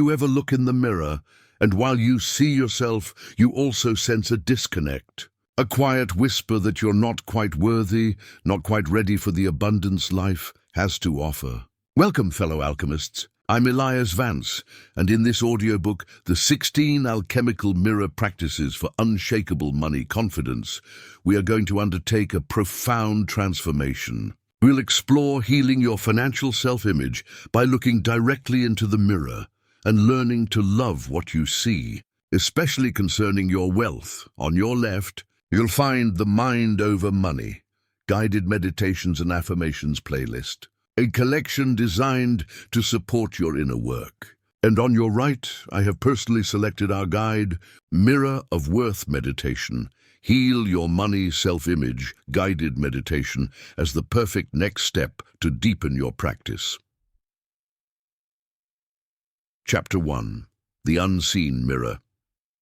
you ever look in the mirror, and while you see yourself, you also sense a disconnect? A quiet whisper that you're not quite worthy, not quite ready for the abundance life has to offer. Welcome, fellow alchemists. I'm Elias Vance, and in this audiobook, the 16 Alchemical Mirror Practices for Unshakable Money Confidence, we are going to undertake a profound transformation. We'll explore healing your financial self-image by looking directly into the mirror and learning to love what you see, especially concerning your wealth. On your left, you'll find the Mind Over Money, Guided Meditations and Affirmations playlist, a collection designed to support your inner work. And on your right, I have personally selected our guide, Mirror of Worth Meditation, Heal Your Money Self-Image Guided Meditation, as the perfect next step to deepen your practice. Chapter 1. The Unseen Mirror.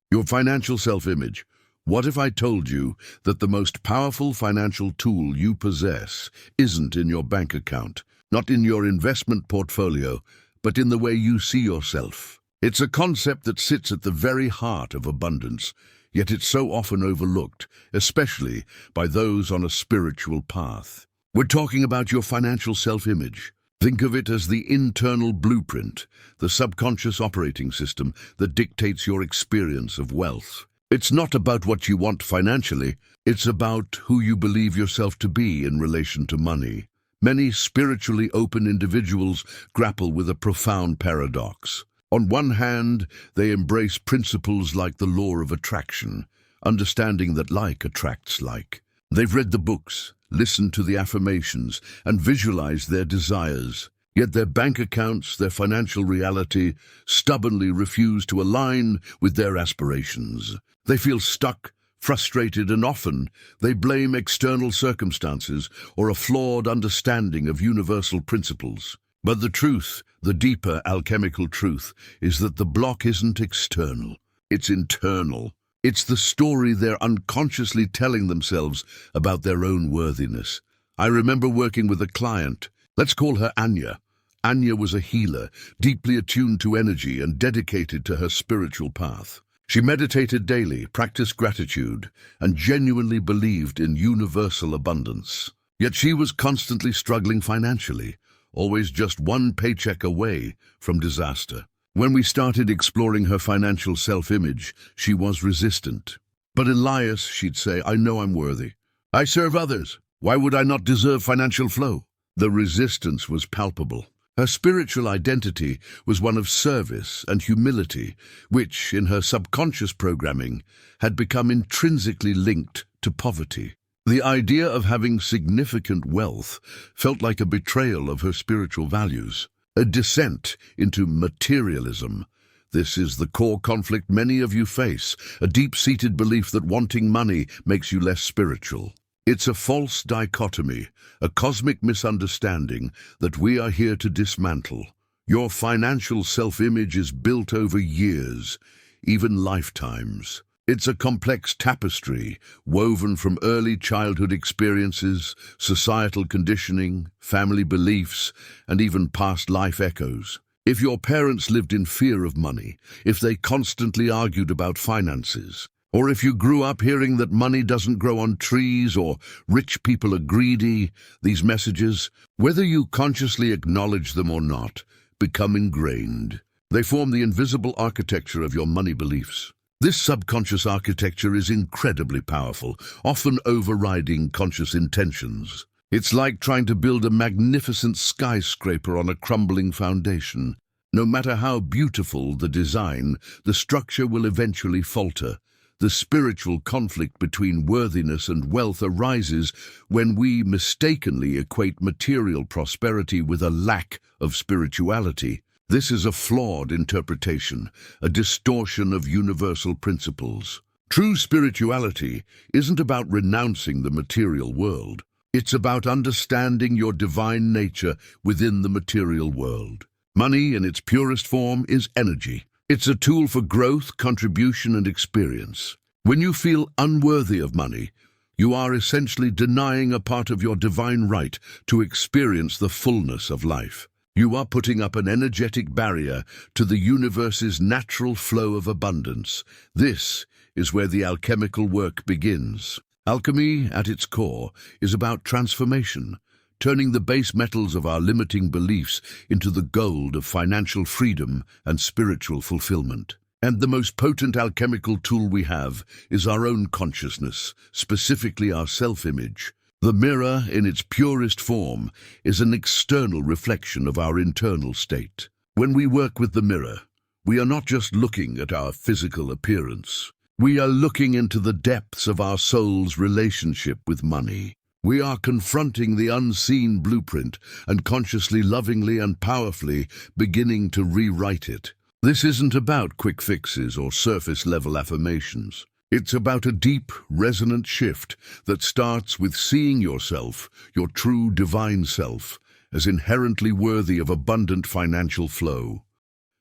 Your financial self-image. What if I told you that the most powerful financial tool you possess isn't in your bank account, not in your investment portfolio, but in the way you see yourself? It's a concept that sits at the very heart of abundance, yet it's so often overlooked, especially by those on a spiritual path. We're talking about your financial self-image. Think of it as the internal blueprint, the subconscious operating system that dictates your experience of wealth. It's not about what you want financially, it's about who you believe yourself to be in relation to money. Many spiritually open individuals grapple with a profound paradox. On one hand, they embrace principles like the law of attraction, understanding that like attracts like. They've read the books, listened to the affirmations, and visualized their desires. Yet their bank accounts, their financial reality, stubbornly refuse to align with their aspirations. They feel stuck, frustrated, and often they blame external circumstances or a flawed understanding of universal principles. But the truth, the deeper alchemical truth, is that the block isn't external, it's internal. It's the story they're unconsciously telling themselves about their own worthiness. I remember working with a client. Let's call her Anya. Anya was a healer, deeply attuned to energy and dedicated to her spiritual path. She meditated daily, practiced gratitude, and genuinely believed in universal abundance. Yet she was constantly struggling financially, always just one paycheck away from disaster. When we started exploring her financial self-image, she was resistant. But Elias, she'd say, I know I'm worthy. I serve others. Why would I not deserve financial flow? The resistance was palpable. Her spiritual identity was one of service and humility, which, in her subconscious programming, had become intrinsically linked to poverty. The idea of having significant wealth felt like a betrayal of her spiritual values, a descent into materialism. This is the core conflict many of you face, a deep-seated belief that wanting money makes you less spiritual. It's a false dichotomy, a cosmic misunderstanding that we are here to dismantle. Your financial self-image is built over years, even lifetimes. It's a complex tapestry woven from early childhood experiences, societal conditioning, family beliefs, and even past life echoes. If your parents lived in fear of money, if they constantly argued about finances, or if you grew up hearing that money doesn't grow on trees or rich people are greedy, these messages, whether you consciously acknowledge them or not, become ingrained. They form the invisible architecture of your money beliefs. This subconscious architecture is incredibly powerful, often overriding conscious intentions. It's like trying to build a magnificent skyscraper on a crumbling foundation. No matter how beautiful the design, the structure will eventually falter. The spiritual conflict between worthiness and wealth arises when we mistakenly equate material prosperity with a lack of spirituality. This is a flawed interpretation, a distortion of universal principles. True spirituality isn't about renouncing the material world. It's about understanding your divine nature within the material world. Money, in its purest form, is energy. It's a tool for growth, contribution, and experience. When you feel unworthy of money, you are essentially denying a part of your divine right to experience the fullness of life. You are putting up an energetic barrier to the universe's natural flow of abundance. This is where the alchemical work begins. Alchemy, at its core, is about transformation, turning the base metals of our limiting beliefs into the gold of financial freedom and spiritual fulfillment. And the most potent alchemical tool we have is our own consciousness, specifically our self-image. The mirror, in its purest form, is an external reflection of our internal state. When we work with the mirror, we are not just looking at our physical appearance. We are looking into the depths of our soul's relationship with money. We are confronting the unseen blueprint and consciously, lovingly, and powerfully beginning to rewrite it. This isn't about quick fixes or surface-level affirmations. It's about a deep, resonant shift that starts with seeing yourself, your true divine self, as inherently worthy of abundant financial flow.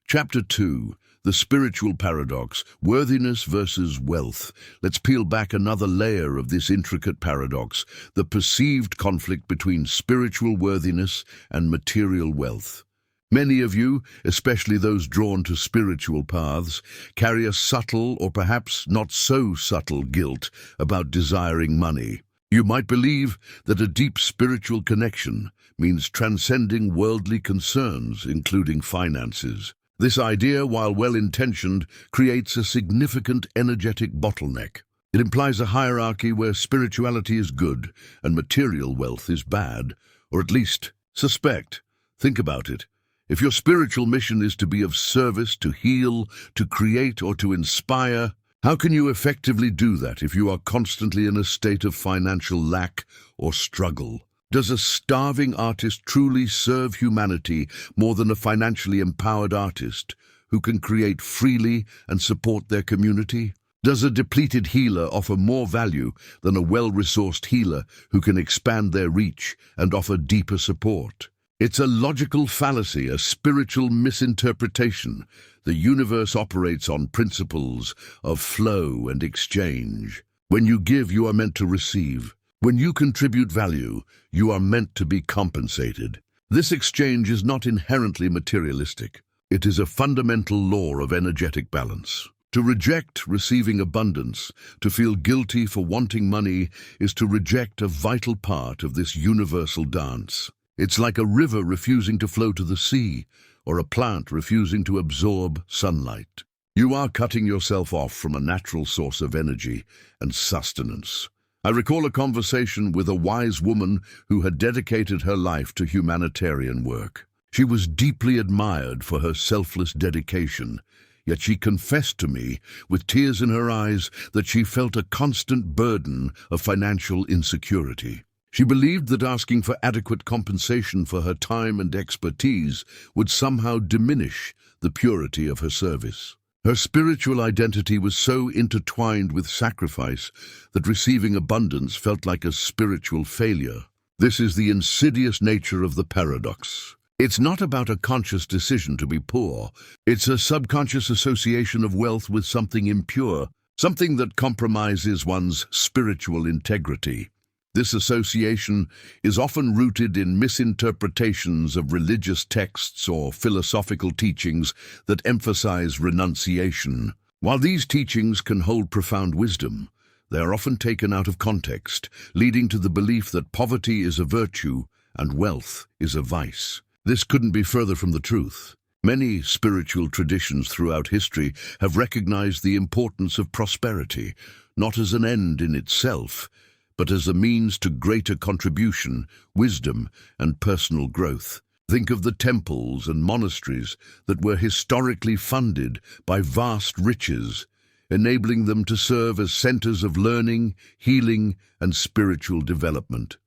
Chapter 2, The Spiritual Paradox, Worthiness versus Wealth. Let's peel back another layer of this intricate paradox, the perceived conflict between spiritual worthiness and material wealth. Many of you, especially those drawn to spiritual paths, carry a subtle or perhaps not so subtle guilt about desiring money. You might believe that a deep spiritual connection means transcending worldly concerns, including finances. This idea, while well-intentioned, creates a significant energetic bottleneck. It implies a hierarchy where spirituality is good and material wealth is bad, or at least suspect. Think about it. If your spiritual mission is to be of service, to heal, to create, or to inspire, how can you effectively do that if you are constantly in a state of financial lack or struggle? Does a starving artist truly serve humanity more than a financially empowered artist who can create freely and support their community? Does a depleted healer offer more value than a well-resourced healer who can expand their reach and offer deeper support? It's a logical fallacy, a spiritual misinterpretation. The universe operates on principles of flow and exchange. When you give, you are meant to receive. When you contribute value, you are meant to be compensated. This exchange is not inherently materialistic. It is a fundamental law of energetic balance. To reject receiving abundance, to feel guilty for wanting money, is to reject a vital part of this universal dance. It's like a river refusing to flow to the sea, or a plant refusing to absorb sunlight. You are cutting yourself off from a natural source of energy and sustenance. I recall a conversation with a wise woman who had dedicated her life to humanitarian work. She was deeply admired for her selfless dedication, yet she confessed to me, with tears in her eyes, that she felt a constant burden of financial insecurity. She believed that asking for adequate compensation for her time and expertise would somehow diminish the purity of her service. Her spiritual identity was so intertwined with sacrifice that receiving abundance felt like a spiritual failure. This is the insidious nature of the paradox. It's not about a conscious decision to be poor. It's a subconscious association of wealth with something impure, something that compromises one's spiritual integrity. This association is often rooted in misinterpretations of religious texts or philosophical teachings that emphasize renunciation. While these teachings can hold profound wisdom, they are often taken out of context, leading to the belief that poverty is a virtue and wealth is a vice. This couldn't be further from the truth. Many spiritual traditions throughout history have recognized the importance of prosperity, not as an end in itself, but as a means to greater contribution, wisdom, and personal growth. Think of the temples and monasteries that were historically funded by vast riches, enabling them to serve as centers of learning, healing, and spiritual development.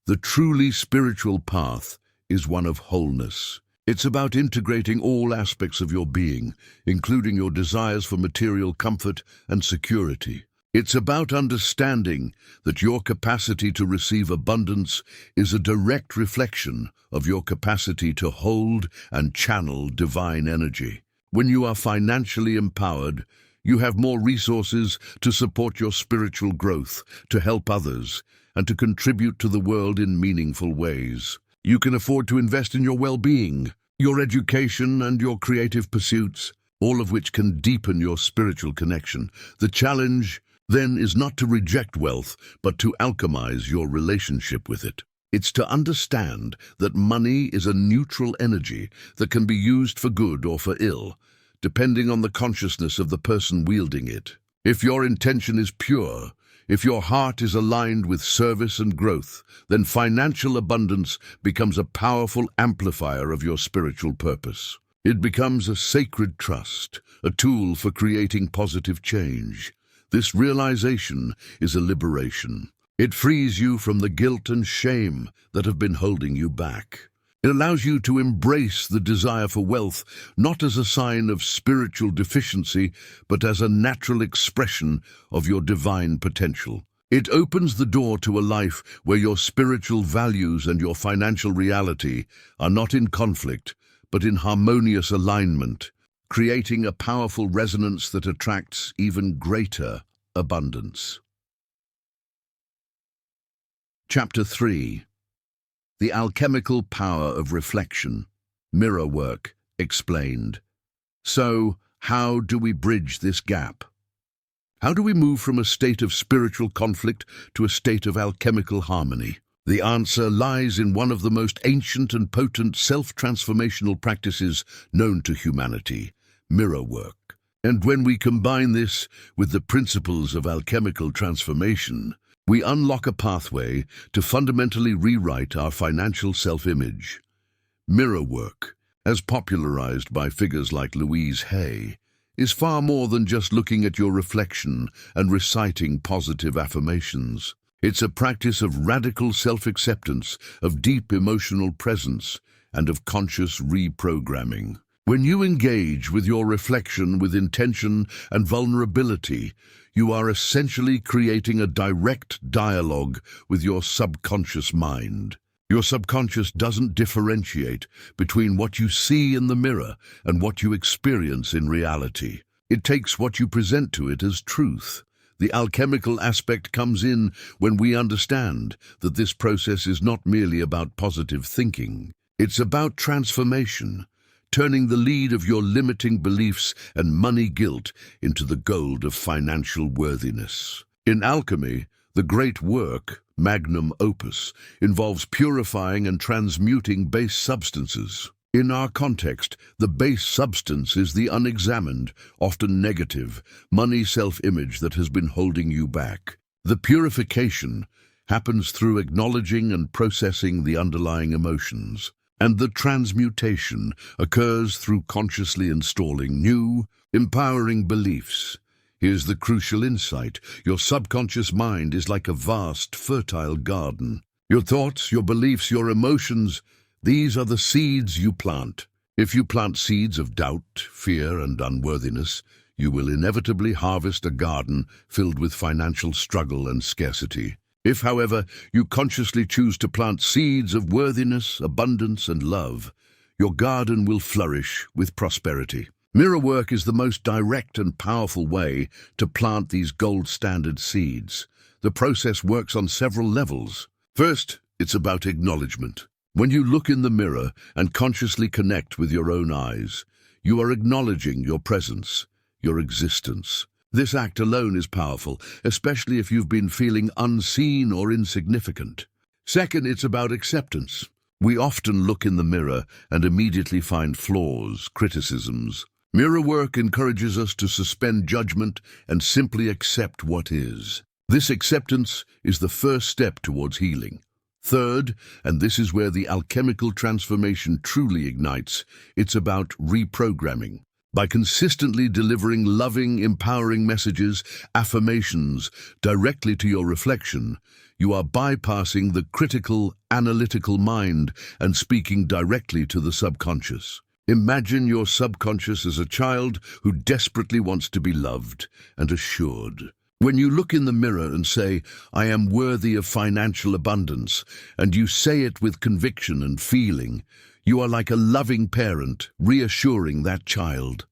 The truly spiritual path is one of wholeness. It's about integrating all aspects of your being, including your desires for material comfort and security. It's about understanding that your capacity to receive abundance is a direct reflection of your capacity to hold and channel divine energy. When you are financially empowered, you have more resources to support your spiritual growth, to help others, and to contribute to the world in meaningful ways. You can afford to invest in your well-being, your education, and your creative pursuits, all of which can deepen your spiritual connection. The challenge, then, is not to reject wealth, but to alchemize your relationship with it. It's to understand that money is a neutral energy that can be used for good or for ill, depending on the consciousness of the person wielding it. If your intention is pure, if your heart is aligned with service and growth, then financial abundance becomes a powerful amplifier of your spiritual purpose. It becomes a sacred trust, a tool for creating positive change. This realization is a liberation. It frees you from the guilt and shame that have been holding you back. It allows you to embrace the desire for wealth, not as a sign of spiritual deficiency, but as a natural expression of your divine potential. It opens the door to a life where your spiritual values and your financial reality are not in conflict, but in harmonious alignment, creating a powerful resonance that attracts even greater abundance. Chapter 3. The Alchemical Power of Reflection. Mirror Work, explained. So, how do we bridge this gap? How do we move from a state of spiritual conflict to a state of alchemical harmony? The answer lies in one of the most ancient and potent self-transformational practices known to humanity, mirror work. And when we combine this with the principles of alchemical transformation, we unlock a pathway to fundamentally rewrite our financial self-image. Mirror work, as popularized by figures like Louise Hay, is far more than just looking at your reflection and reciting positive affirmations. It's a practice of radical self-acceptance, of deep emotional presence, and of conscious reprogramming. When you engage with your reflection with intention and vulnerability, you are essentially creating a direct dialogue with your subconscious mind. Your subconscious doesn't differentiate between what you see in the mirror and what you experience in reality. It takes what you present to it as truth. The alchemical aspect comes in when we understand that this process is not merely about positive thinking. It's about transformation, turning the lead of your limiting beliefs and money guilt into the gold of financial worthiness. In alchemy, the great work, magnum opus, involves purifying and transmuting base substances. In our context, the base substance is the unexamined, often negative, money self-image that has been holding you back. The purification happens through acknowledging and processing the underlying emotions, and the transmutation occurs through consciously installing new, empowering beliefs. Here's the crucial insight. Your subconscious mind is like a vast, fertile garden. Your thoughts, your beliefs, your emotions, these are the seeds you plant. If you plant seeds of doubt, fear, and unworthiness, you will inevitably harvest a garden filled with financial struggle and scarcity. If, however, you consciously choose to plant seeds of worthiness, abundance, and love, your garden will flourish with prosperity. Mirror work is the most direct and powerful way to plant these gold standard seeds. The process works on several levels. First, it's about acknowledgement. When you look in the mirror and consciously connect with your own eyes, you are acknowledging your presence, your existence. This act alone is powerful, especially if you've been feeling unseen or insignificant. Second, it's about acceptance. We often look in the mirror and immediately find flaws, criticisms. Mirror work encourages us to suspend judgment and simply accept what is. This acceptance is the first step towards healing. Third, and this is where the alchemical transformation truly ignites, it's about reprogramming. By consistently delivering loving, empowering messages, affirmations, directly to your reflection, you are bypassing the critical, analytical mind and speaking directly to the subconscious. Imagine your subconscious as a child who desperately wants to be loved and assured. When you look in the mirror and say, "I am worthy of financial abundance," and you say it with conviction and feeling, you are like a loving parent, reassuring that child.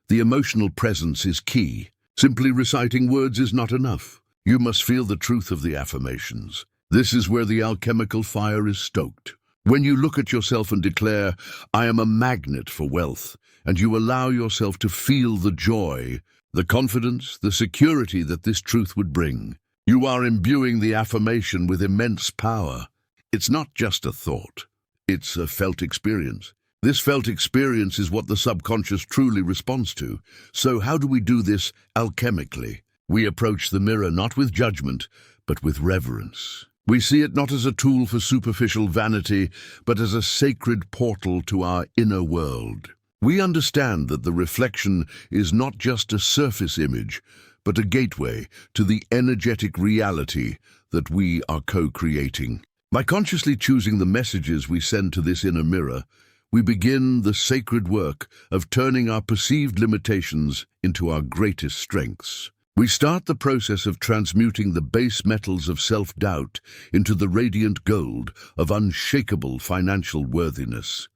The emotional presence is key. Simply reciting words is not enough. You must feel the truth of the affirmations. This is where the alchemical fire is stoked. When you look at yourself and declare, "I am a magnet for wealth," and you allow yourself to feel the joy, the confidence, the security that this truth would bring, you are imbuing the affirmation with immense power. It's not just a thought. It's a felt experience. This felt experience is what the subconscious truly responds to. So how do we do this alchemically? We approach the mirror not with judgment, but with reverence. We see it not as a tool for superficial vanity, but as a sacred portal to our inner world. We understand that the reflection is not just a surface image, but a gateway to the energetic reality that we are co-creating. By consciously choosing the messages we send to this inner mirror, we begin the sacred work of turning our perceived limitations into our greatest strengths. We start the process of transmuting the base metals of self-doubt into the radiant gold of unshakable financial worthiness.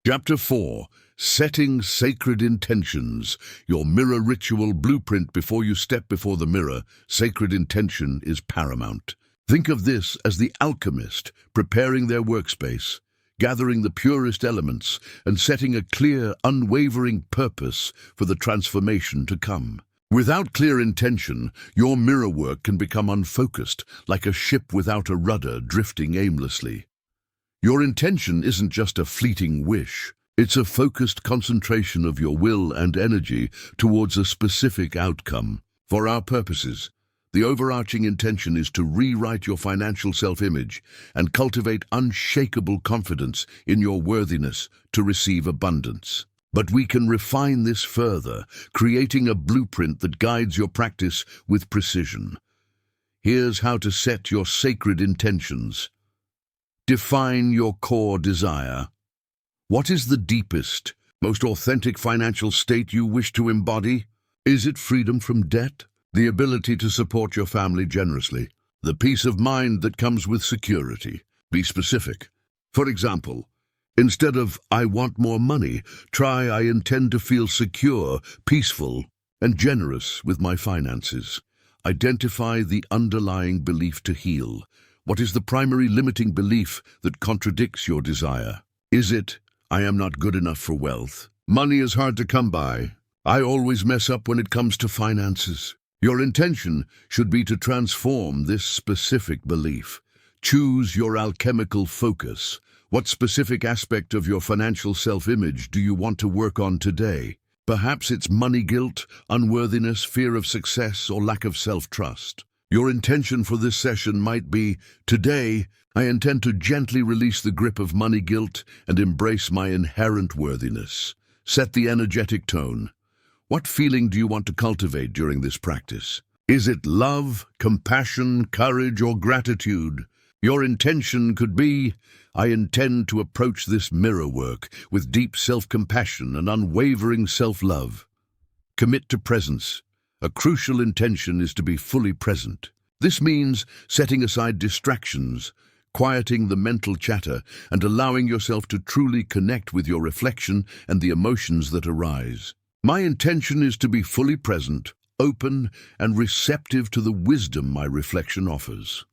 Chapter 4. Setting Sacred Intentions. Your mirror ritual blueprint. Before you step before the mirror, sacred intention is paramount. Think of this as the alchemist preparing their workspace, gathering the purest elements and setting a clear, unwavering purpose for the transformation to come. Without clear intention, your mirror work can become unfocused, like a ship without a rudder drifting aimlessly. Your intention isn't just a fleeting wish. It's a focused concentration of your will and energy towards a specific outcome. For our purposes, the overarching intention is to rewrite your financial self-image and cultivate unshakable confidence in your worthiness to receive abundance. But we can refine this further, creating a blueprint that guides your practice with precision. Here's how to set your sacred intentions. Define your core desire. What is the deepest, most authentic financial state you wish to embody? Is it freedom from debt? The ability to support your family generously? The peace of mind that comes with security? Be specific. For example, instead of "I want more money," try "I intend to feel secure, peaceful, and generous with my finances." Identify the underlying belief to heal. What is the primary limiting belief that contradicts your desire? Is it, "I am not good enough for wealth. Money is hard to come by. I always mess up when it comes to finances"? Your intention should be to transform this specific belief. Choose your alchemical focus. What specific aspect of your financial self-image do you want to work on today? Perhaps it's money guilt, unworthiness, fear of success, or lack of self-trust. Your intention for this session might be, "Today, I intend to gently release the grip of money guilt and embrace my inherent worthiness." Set the energetic tone. What feeling do you want to cultivate during this practice? Is it love, compassion, courage, or gratitude? Your intention could be, "I intend to approach this mirror work with deep self-compassion and unwavering self-love." Commit to presence. A crucial intention is to be fully present. This means setting aside distractions, quieting the mental chatter, and allowing yourself to truly connect with your reflection and the emotions that arise. My intention is to be fully present, open, and receptive to the wisdom my reflection offers.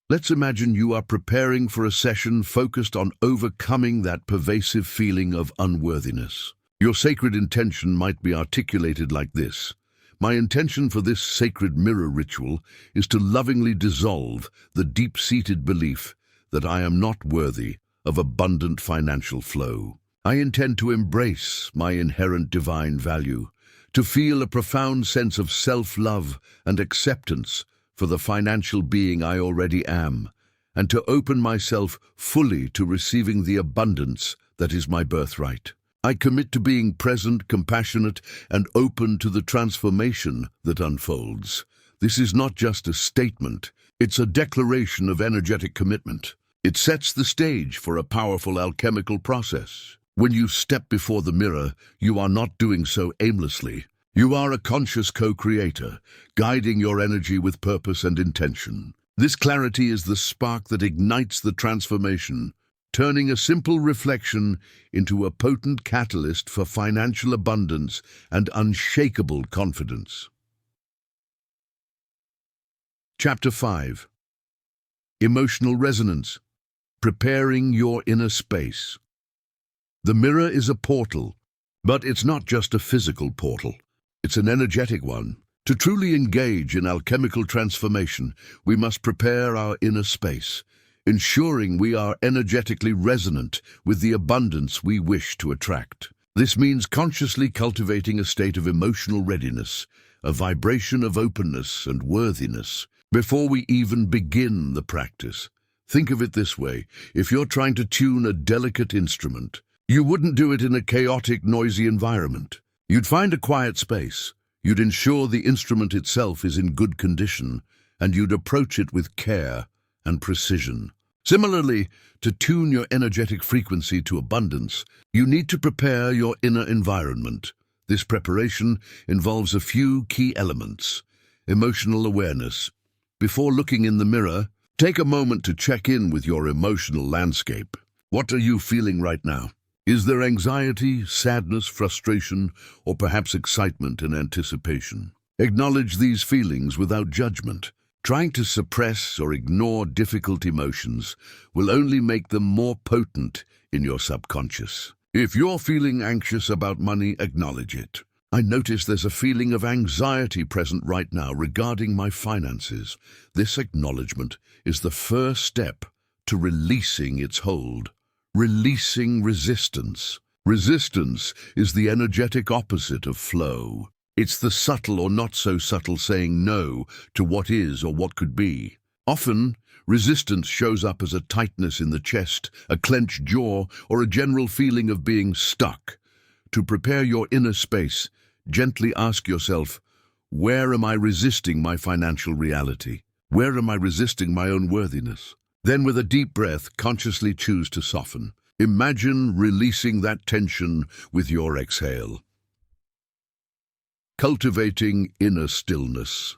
Let's imagine you are preparing for a session focused on overcoming that pervasive feeling of unworthiness. Your sacred intention might be articulated like this: "My intention for this sacred mirror ritual is to lovingly dissolve the deep-seated belief that I am not worthy of abundant financial flow. I intend to embrace my inherent divine value, to feel a profound sense of self-love and acceptance for the financial being I already am, and to open myself fully to receiving the abundance that is my birthright. I commit to being present, compassionate, and open to the transformation that unfolds." This is not just a statement, it's a declaration of energetic commitment. It sets the stage for a powerful alchemical process. When you step before the mirror, you are not doing so aimlessly. You are a conscious co-creator, guiding your energy with purpose and intention. This clarity is the spark that ignites the transformation, turning a simple reflection into a potent catalyst for financial abundance and unshakable confidence. Chapter 5. Emotional Resonance. preparing your inner space. The mirror is a portal, but it's not just a physical portal. It's an energetic one. To truly engage in alchemical transformation, we must prepare our inner space, ensuring we are energetically resonant with the abundance we wish to attract. This means consciously cultivating a state of emotional readiness, a vibration of openness and worthiness, before we even begin the practice. Think of it this way: if you're trying to tune a delicate instrument, you wouldn't do it in a chaotic, noisy environment. You'd find a quiet space. You'd ensure the instrument itself is in good condition, and you'd approach it with care and precision. Similarly, to tune your energetic frequency to abundance, you need to prepare your inner environment. This preparation involves a few key elements. Emotional awareness. Before looking in the mirror, take a moment to check in with your emotional landscape. What are you feeling right now? Is there anxiety, sadness, frustration, or perhaps excitement and anticipation? Acknowledge these feelings without judgment. Trying to suppress or ignore difficult emotions will only make them more potent in your subconscious. If you're feeling anxious about money, acknowledge it. I notice there's a feeling of anxiety present right now regarding my finances. This acknowledgement is the first step to releasing its hold. Releasing resistance. Resistance is the energetic opposite of flow. It's the subtle or not so subtle saying no to what is or what could be. Often, resistance shows up as a tightness in the chest, a clenched jaw, or a general feeling of being stuck. To prepare your inner space, gently ask yourself, where am I resisting my financial reality? Where am I resisting my own worthiness? Then, with a deep breath, consciously choose to soften. Imagine releasing that tension with your exhale. Cultivating inner stillness.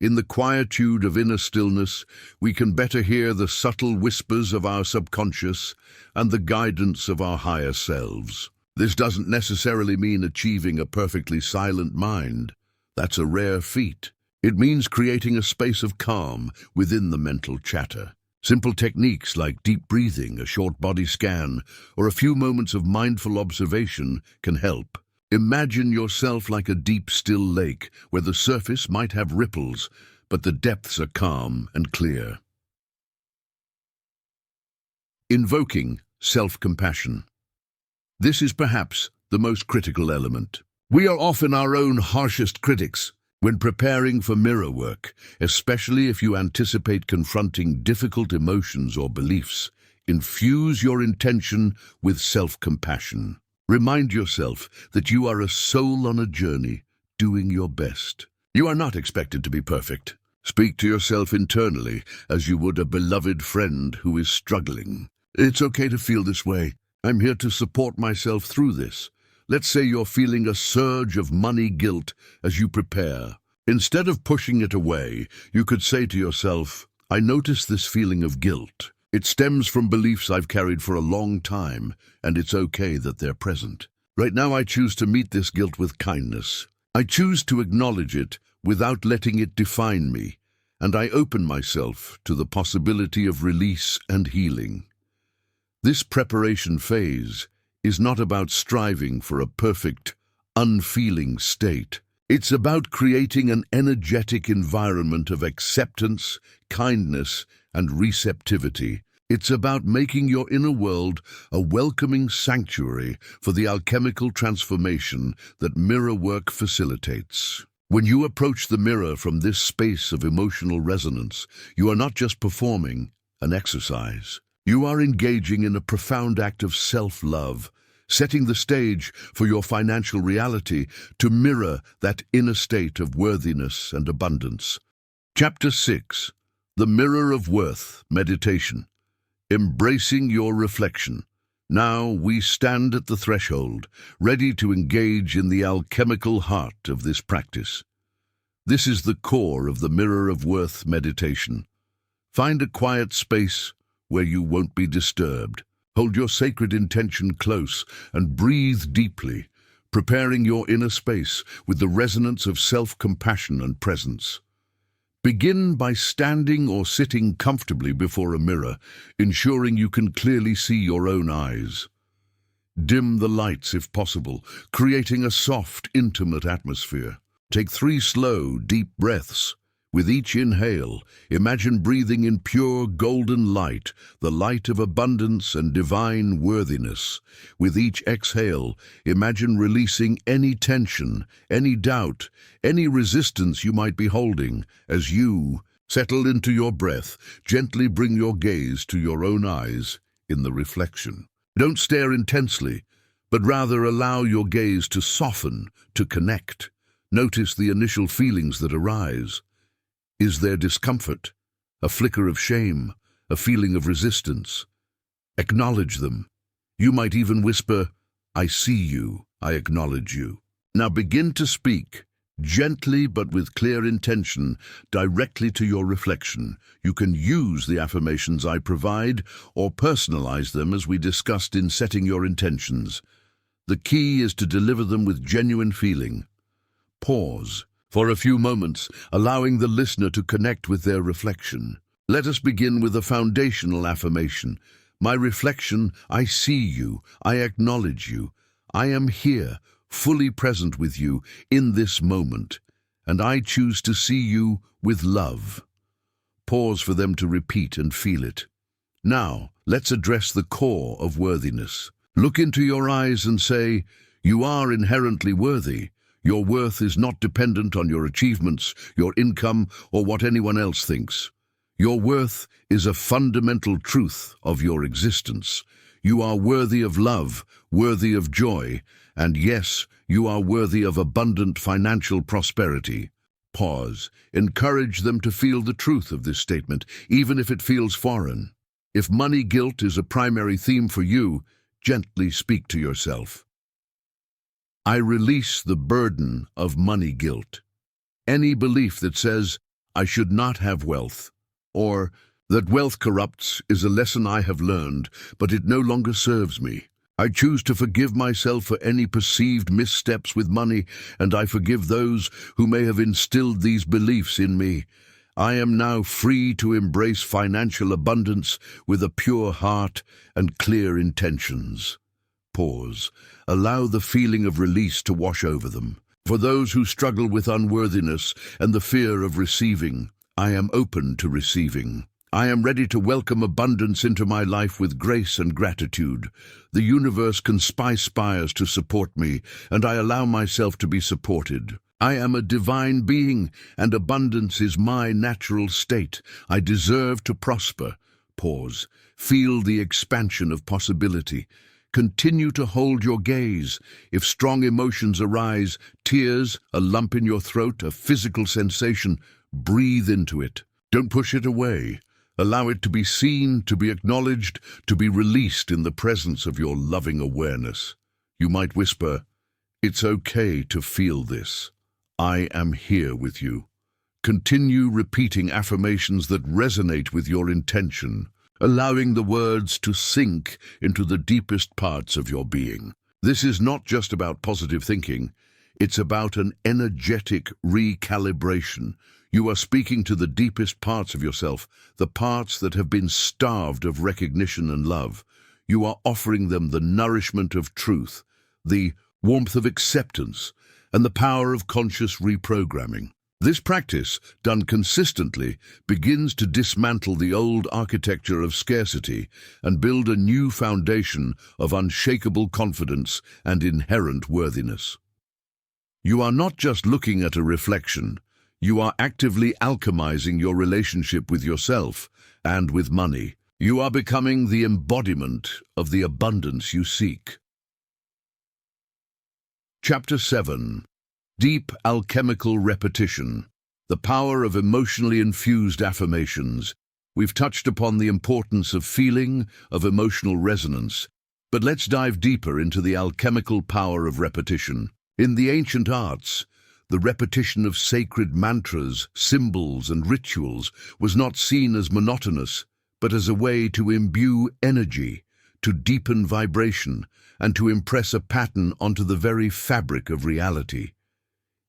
In the quietude of inner stillness, we can better hear the subtle whispers of our subconscious and the guidance of our higher selves. This doesn't necessarily mean achieving a perfectly silent mind. That's a rare feat. It means creating a space of calm within the mental chatter. Simple techniques like deep breathing, a short body scan, or a few moments of mindful observation can help. Imagine yourself like a deep, still lake where the surface might have ripples, but the depths are calm and clear. Invoking self-compassion. This is perhaps the most critical element. We are often our own harshest critics when preparing for mirror work, especially if you anticipate confronting difficult emotions or beliefs. Infuse your intention with self-compassion. Remind yourself that you are a soul on a journey, doing your best. You are not expected to be perfect. Speak to yourself internally as you would a beloved friend who is struggling. It's okay to feel this way. I'm here to support myself through this. Let's say you're feeling a surge of money guilt as you prepare. Instead of pushing it away, you could say to yourself, I notice this feeling of guilt. It stems from beliefs I've carried for a long time, and it's okay that they're present. Right now I choose to meet this guilt with kindness. I choose to acknowledge it without letting it define me, and I open myself to the possibility of release and healing. This preparation phase is not about striving for a perfect, unfeeling state. It's about creating an energetic environment of acceptance, kindness, and receptivity. It's about making your inner world a welcoming sanctuary for the alchemical transformation that mirror work facilitates. When you approach the mirror from this space of emotional resonance, you are not just performing an exercise. You are engaging in a profound act of self-love, setting the stage for your financial reality to mirror that inner state of worthiness and abundance. Chapter 6. The Mirror of Worth Meditation. Embracing your reflection. Now we stand at the threshold, ready to engage in the alchemical heart of this practice. This is the core of the Mirror of Worth meditation. Find a quiet space where you won't be disturbed. Hold your sacred intention close and breathe deeply, preparing your inner space with the resonance of self-compassion and presence. Begin by standing or sitting comfortably before a mirror, ensuring you can clearly see your own eyes. Dim the lights if possible, creating a soft, intimate atmosphere. Take 3 slow, deep breaths. With each inhale, imagine breathing in pure golden light, the light of abundance and divine worthiness. With each exhale, imagine releasing any tension, any doubt, any resistance you might be holding. As you settle into your breath, gently bring your gaze to your own eyes in the reflection. Don't stare intensely, but rather allow your gaze to soften, to connect. Notice the initial feelings that arise. Is there discomfort, a flicker of shame, a feeling of resistance? Acknowledge them. You might even whisper, "I see you, I acknowledge you." Now begin to speak, gently but with clear intention, directly to your reflection. You can use the affirmations I provide or personalize them as we discussed in setting your intentions. The key is to deliver them with genuine feeling. Pause for a few moments, allowing the listener to connect with their reflection. Let us begin with a foundational affirmation. My reflection, I see you, I acknowledge you. I am here, fully present with you in this moment, and I choose to see you with love. Pause for them to repeat and feel it. Now, let's address the core of worthiness. Look into your eyes and say, you are inherently worthy. Your worth is not dependent on your achievements, your income, or what anyone else thinks. Your worth is a fundamental truth of your existence. You are worthy of love, worthy of joy, and yes, you are worthy of abundant financial prosperity. Pause. Encourage them to feel the truth of this statement, even if it feels foreign. If money guilt is a primary theme for you, gently speak to yourself. I release the burden of money guilt. Any belief that says, I should not have wealth, or that wealth corrupts is a lesson I have learned, but it no longer serves me. I choose to forgive myself for any perceived missteps with money, and I forgive those who may have instilled these beliefs in me. I am now free to embrace financial abundance with a pure heart and clear intentions. Pause. Allow the feeling of release to wash over them. For those who struggle with unworthiness and the fear of receiving, I am open to receiving. I am ready to welcome abundance into my life with grace and gratitude. The universe conspires to support me, and I allow myself to be supported. I am a divine being, and abundance is my natural state. I deserve to prosper. Pause. Feel the expansion of possibility. Continue to hold your gaze. If strong emotions arise, tears, a lump in your throat, a physical sensation, breathe into it. Don't push it away. Allow it to be seen, to be acknowledged, to be released in the presence of your loving awareness. You might whisper, it's okay to feel this. I am here with you. Continue repeating affirmations that resonate with your intention, allowing the words to sink into the deepest parts of your being. This is not just about positive thinking. It's about an energetic recalibration. You are speaking to the deepest parts of yourself, the parts that have been starved of recognition and love. You are offering them the nourishment of truth, the warmth of acceptance, and the power of conscious reprogramming. This practice, done consistently, begins to dismantle the old architecture of scarcity and build a new foundation of unshakable confidence and inherent worthiness. You are not just looking at a reflection. You are actively alchemizing your relationship with yourself and with money. You are becoming the embodiment of the abundance you seek. Chapter 7. Deep Alchemical Repetition. The power of emotionally infused affirmations. We've touched upon the importance of feeling, of emotional resonance, but let's dive deeper into the alchemical power of repetition. In the ancient arts, the repetition of sacred mantras, symbols, and rituals was not seen as monotonous, but as a way to imbue energy, to deepen vibration, and to impress a pattern onto the very fabric of reality.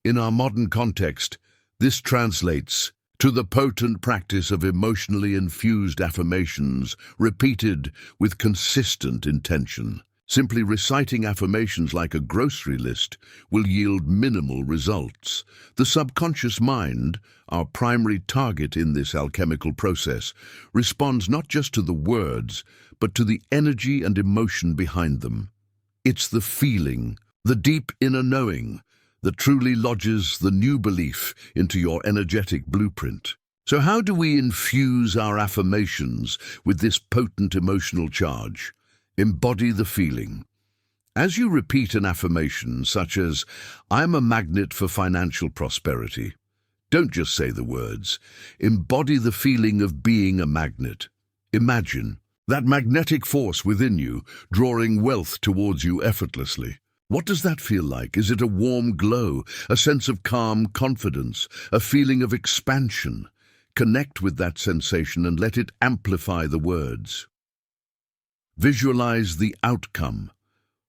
In our modern context, this translates to the potent practice of emotionally infused affirmations, repeated with consistent intention. Simply reciting affirmations like a grocery list will yield minimal results. The subconscious mind, our primary target in this alchemical process, responds not just to the words, but to the energy and emotion behind them. It's the feeling, the deep inner knowing, that truly lodges the new belief into your energetic blueprint. So how do we infuse our affirmations with this potent emotional charge? Embody the feeling. As you repeat an affirmation such as, "I'm a magnet for financial prosperity," don't just say the words. Embody the feeling of being a magnet. Imagine that magnetic force within you, drawing wealth towards you effortlessly. What does that feel like? Is it a warm glow, a sense of calm confidence, a feeling of expansion? Connect with that sensation and let it amplify the words. Visualize the outcome.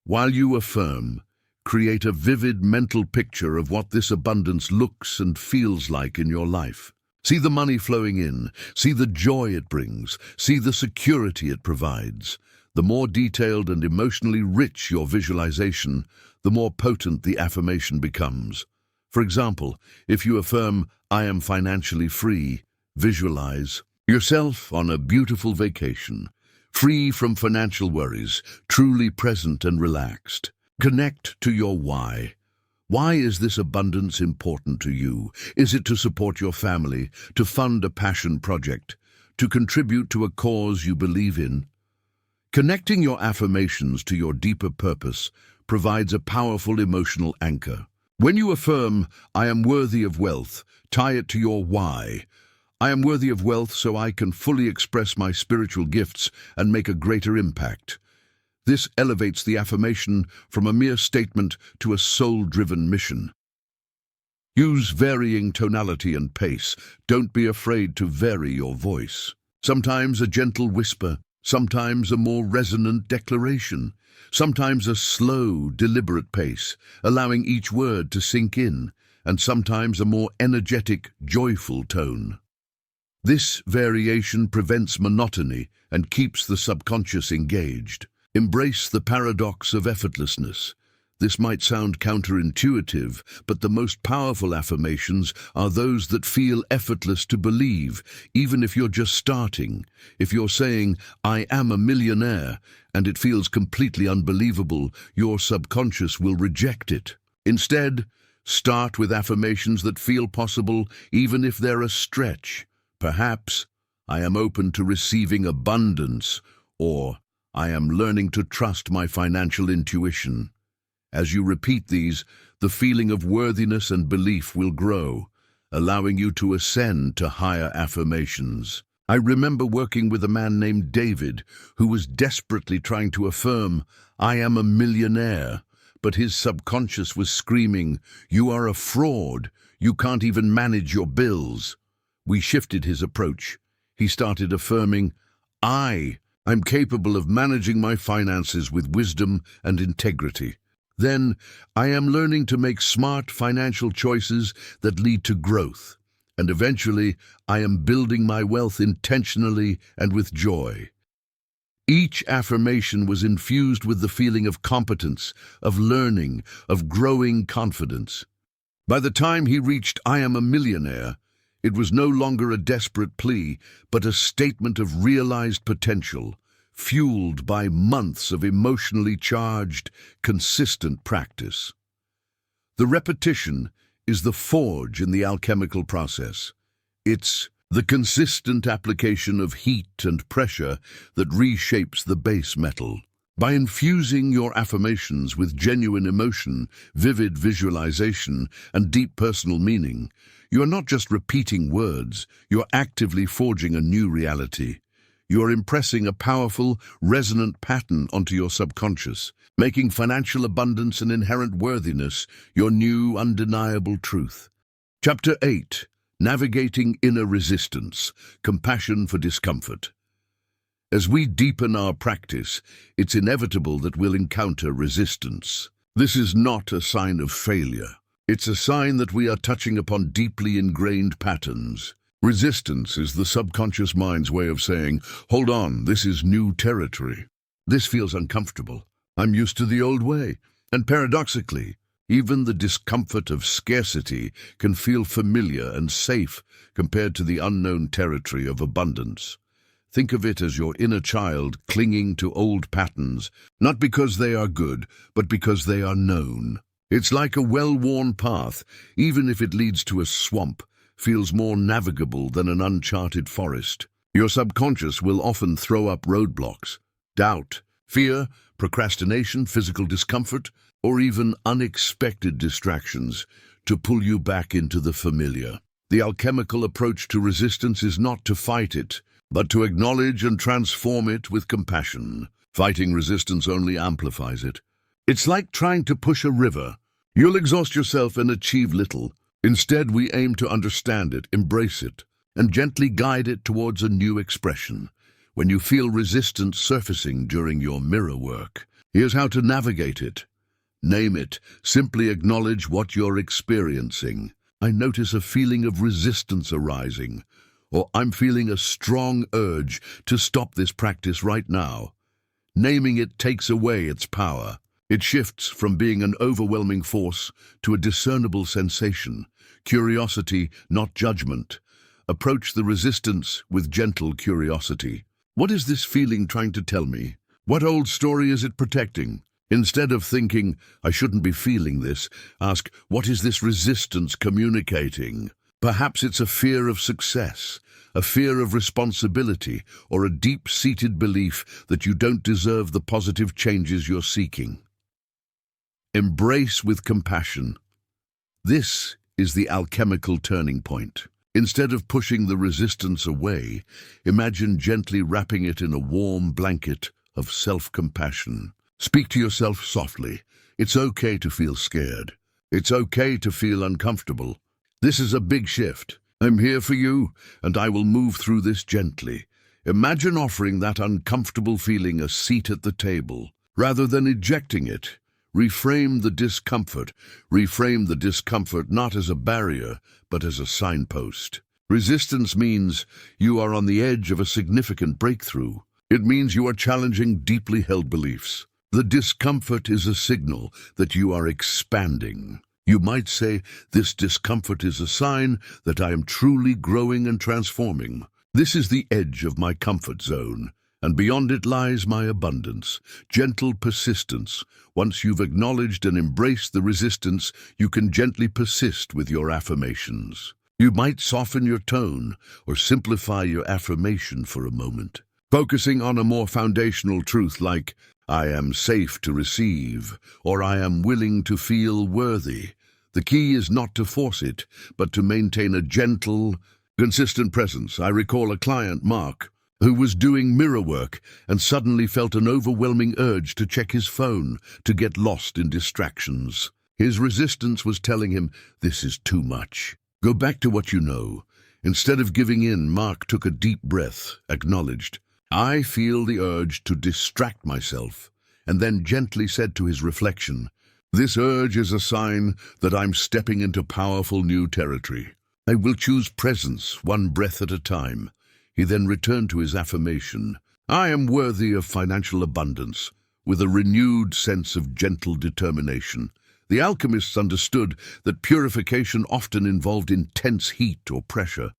While you affirm, create a vivid mental picture of what this abundance looks and feels like in your life. See the money flowing in, see the joy it brings, see the security it provides. The more detailed and emotionally rich your visualization, the more potent the affirmation becomes. For example, if you affirm, "I am financially free," visualize yourself on a beautiful vacation, free from financial worries, truly present and relaxed. Connect to your why. Why is this abundance important to you? Is it to support your family, to fund a passion project, to contribute to a cause you believe in? Connecting your affirmations to your deeper purpose provides a powerful emotional anchor. When you affirm, "I am worthy of wealth," tie it to your why. I am worthy of wealth so I can fully express my spiritual gifts and make a greater impact. This elevates the affirmation from a mere statement to a soul-driven mission. Use varying tonality and pace. Don't be afraid to vary your voice. Sometimes a gentle whisper, sometimes a more resonant declaration, sometimes a slow, deliberate pace, allowing each word to sink in, and sometimes a more energetic, joyful tone. This variation prevents monotony and keeps the subconscious engaged. Embrace the paradox of effortlessness. This might sound counterintuitive, but the most powerful affirmations are those that feel effortless to believe, even if you're just starting. If you're saying, "I am a millionaire," and it feels completely unbelievable, your subconscious will reject it. Instead, start with affirmations that feel possible, even if they're a stretch. Perhaps, "I am open to receiving abundance," or "I am learning to trust my financial intuition." As you repeat these, the feeling of worthiness and belief will grow, allowing you to ascend to higher affirmations. I remember working with a man named David, who was desperately trying to affirm, "I am a millionaire," but his subconscious was screaming, "You are a fraud. You can't even manage your bills." We shifted his approach. He started affirming, I'm capable of managing my finances with wisdom and integrity." Then, "I am learning to make smart financial choices that lead to growth. And eventually, I am building my wealth intentionally and with joy." Each affirmation was infused with the feeling of competence, of learning, of growing confidence. By the time he reached "I am a millionaire," it was no longer a desperate plea, but a statement of realized potential, fueled by months of emotionally charged, consistent practice. The repetition is the forge in the alchemical process. It's the consistent application of heat and pressure that reshapes the base metal. By infusing your affirmations with genuine emotion, vivid visualization, and deep personal meaning, you are not just repeating words, you're actively forging a new reality. You are impressing a powerful, resonant pattern onto your subconscious, making financial abundance and inherent worthiness your new, undeniable truth. Chapter 8. Navigating Inner Resistance, Compassion for Discomfort. As we deepen our practice, it's inevitable that we'll encounter resistance. This is not a sign of failure. It's a sign that we are touching upon deeply ingrained patterns. Resistance is the subconscious mind's way of saying, hold on, this is new territory. This feels uncomfortable. I'm used to the old way. And paradoxically, even the discomfort of scarcity can feel familiar and safe compared to the unknown territory of abundance. Think of it as your inner child clinging to old patterns, not because they are good, but because they are known. It's like a well-worn path, even if it leads to a swamp, feels more navigable than an uncharted forest. Your subconscious will often throw up roadblocks, doubt, fear, procrastination, physical discomfort, or even unexpected distractions to pull you back into the familiar. The alchemical approach to resistance is not to fight it, but to acknowledge and transform it with compassion. Fighting resistance only amplifies it. It's like trying to push a river. You'll exhaust yourself and achieve little. Instead, we aim to understand it, embrace it, and gently guide it towards a new expression. When you feel resistance surfacing during your mirror work, here's how to navigate it. Name it. Simply acknowledge what you're experiencing. I notice a feeling of resistance arising, or I'm feeling a strong urge to stop this practice right now. Naming it takes away its power. It shifts from being an overwhelming force to a discernible sensation. Curiosity, not judgment. Approach the resistance with gentle curiosity. What is this feeling trying to tell me? What old story is it protecting? Instead of thinking, I shouldn't be feeling this, ask, what is this resistance communicating? Perhaps it's a fear of success, a fear of responsibility, or a deep-seated belief that you don't deserve the positive changes you're seeking. Embrace with compassion. This is the alchemical turning point. Instead of pushing the resistance away, imagine gently wrapping it in a warm blanket of self-compassion. Speak to yourself softly. It's okay to feel scared. It's okay to feel uncomfortable. This is a big shift. I'm here for you, and I will move through this gently. Imagine offering that uncomfortable feeling a seat at the table. Rather than ejecting it, reframe the discomfort. Reframe the discomfort not as a barrier, but as a signpost. Resistance means you are on the edge of a significant breakthrough. It means you are challenging deeply held beliefs. The discomfort is a signal that you are expanding. You might say, this discomfort is a sign that I am truly growing and transforming. This is the edge of my comfort zone, and beyond it lies my abundance. Gentle persistence. Once you've acknowledged and embraced the resistance, you can gently persist with your affirmations. You might soften your tone or simplify your affirmation for a moment, focusing on a more foundational truth like, I am safe to receive, or I am willing to feel worthy. The key is not to force it, but to maintain a gentle, consistent presence. I recall a client, Mark, who was doing mirror work and suddenly felt an overwhelming urge to check his phone, to get lost in distractions. His resistance was telling him, this is too much. Go back to what you know. Instead of giving in, Mark took a deep breath, acknowledged, I feel the urge to distract myself, and then gently said to his reflection, this urge is a sign that I'm stepping into powerful new territory. I will choose presence, one breath at a time. He then returned to his affirmation, I am worthy of financial abundance, with a renewed sense of gentle determination. The alchemists understood that purification often involved intense heat or pressure.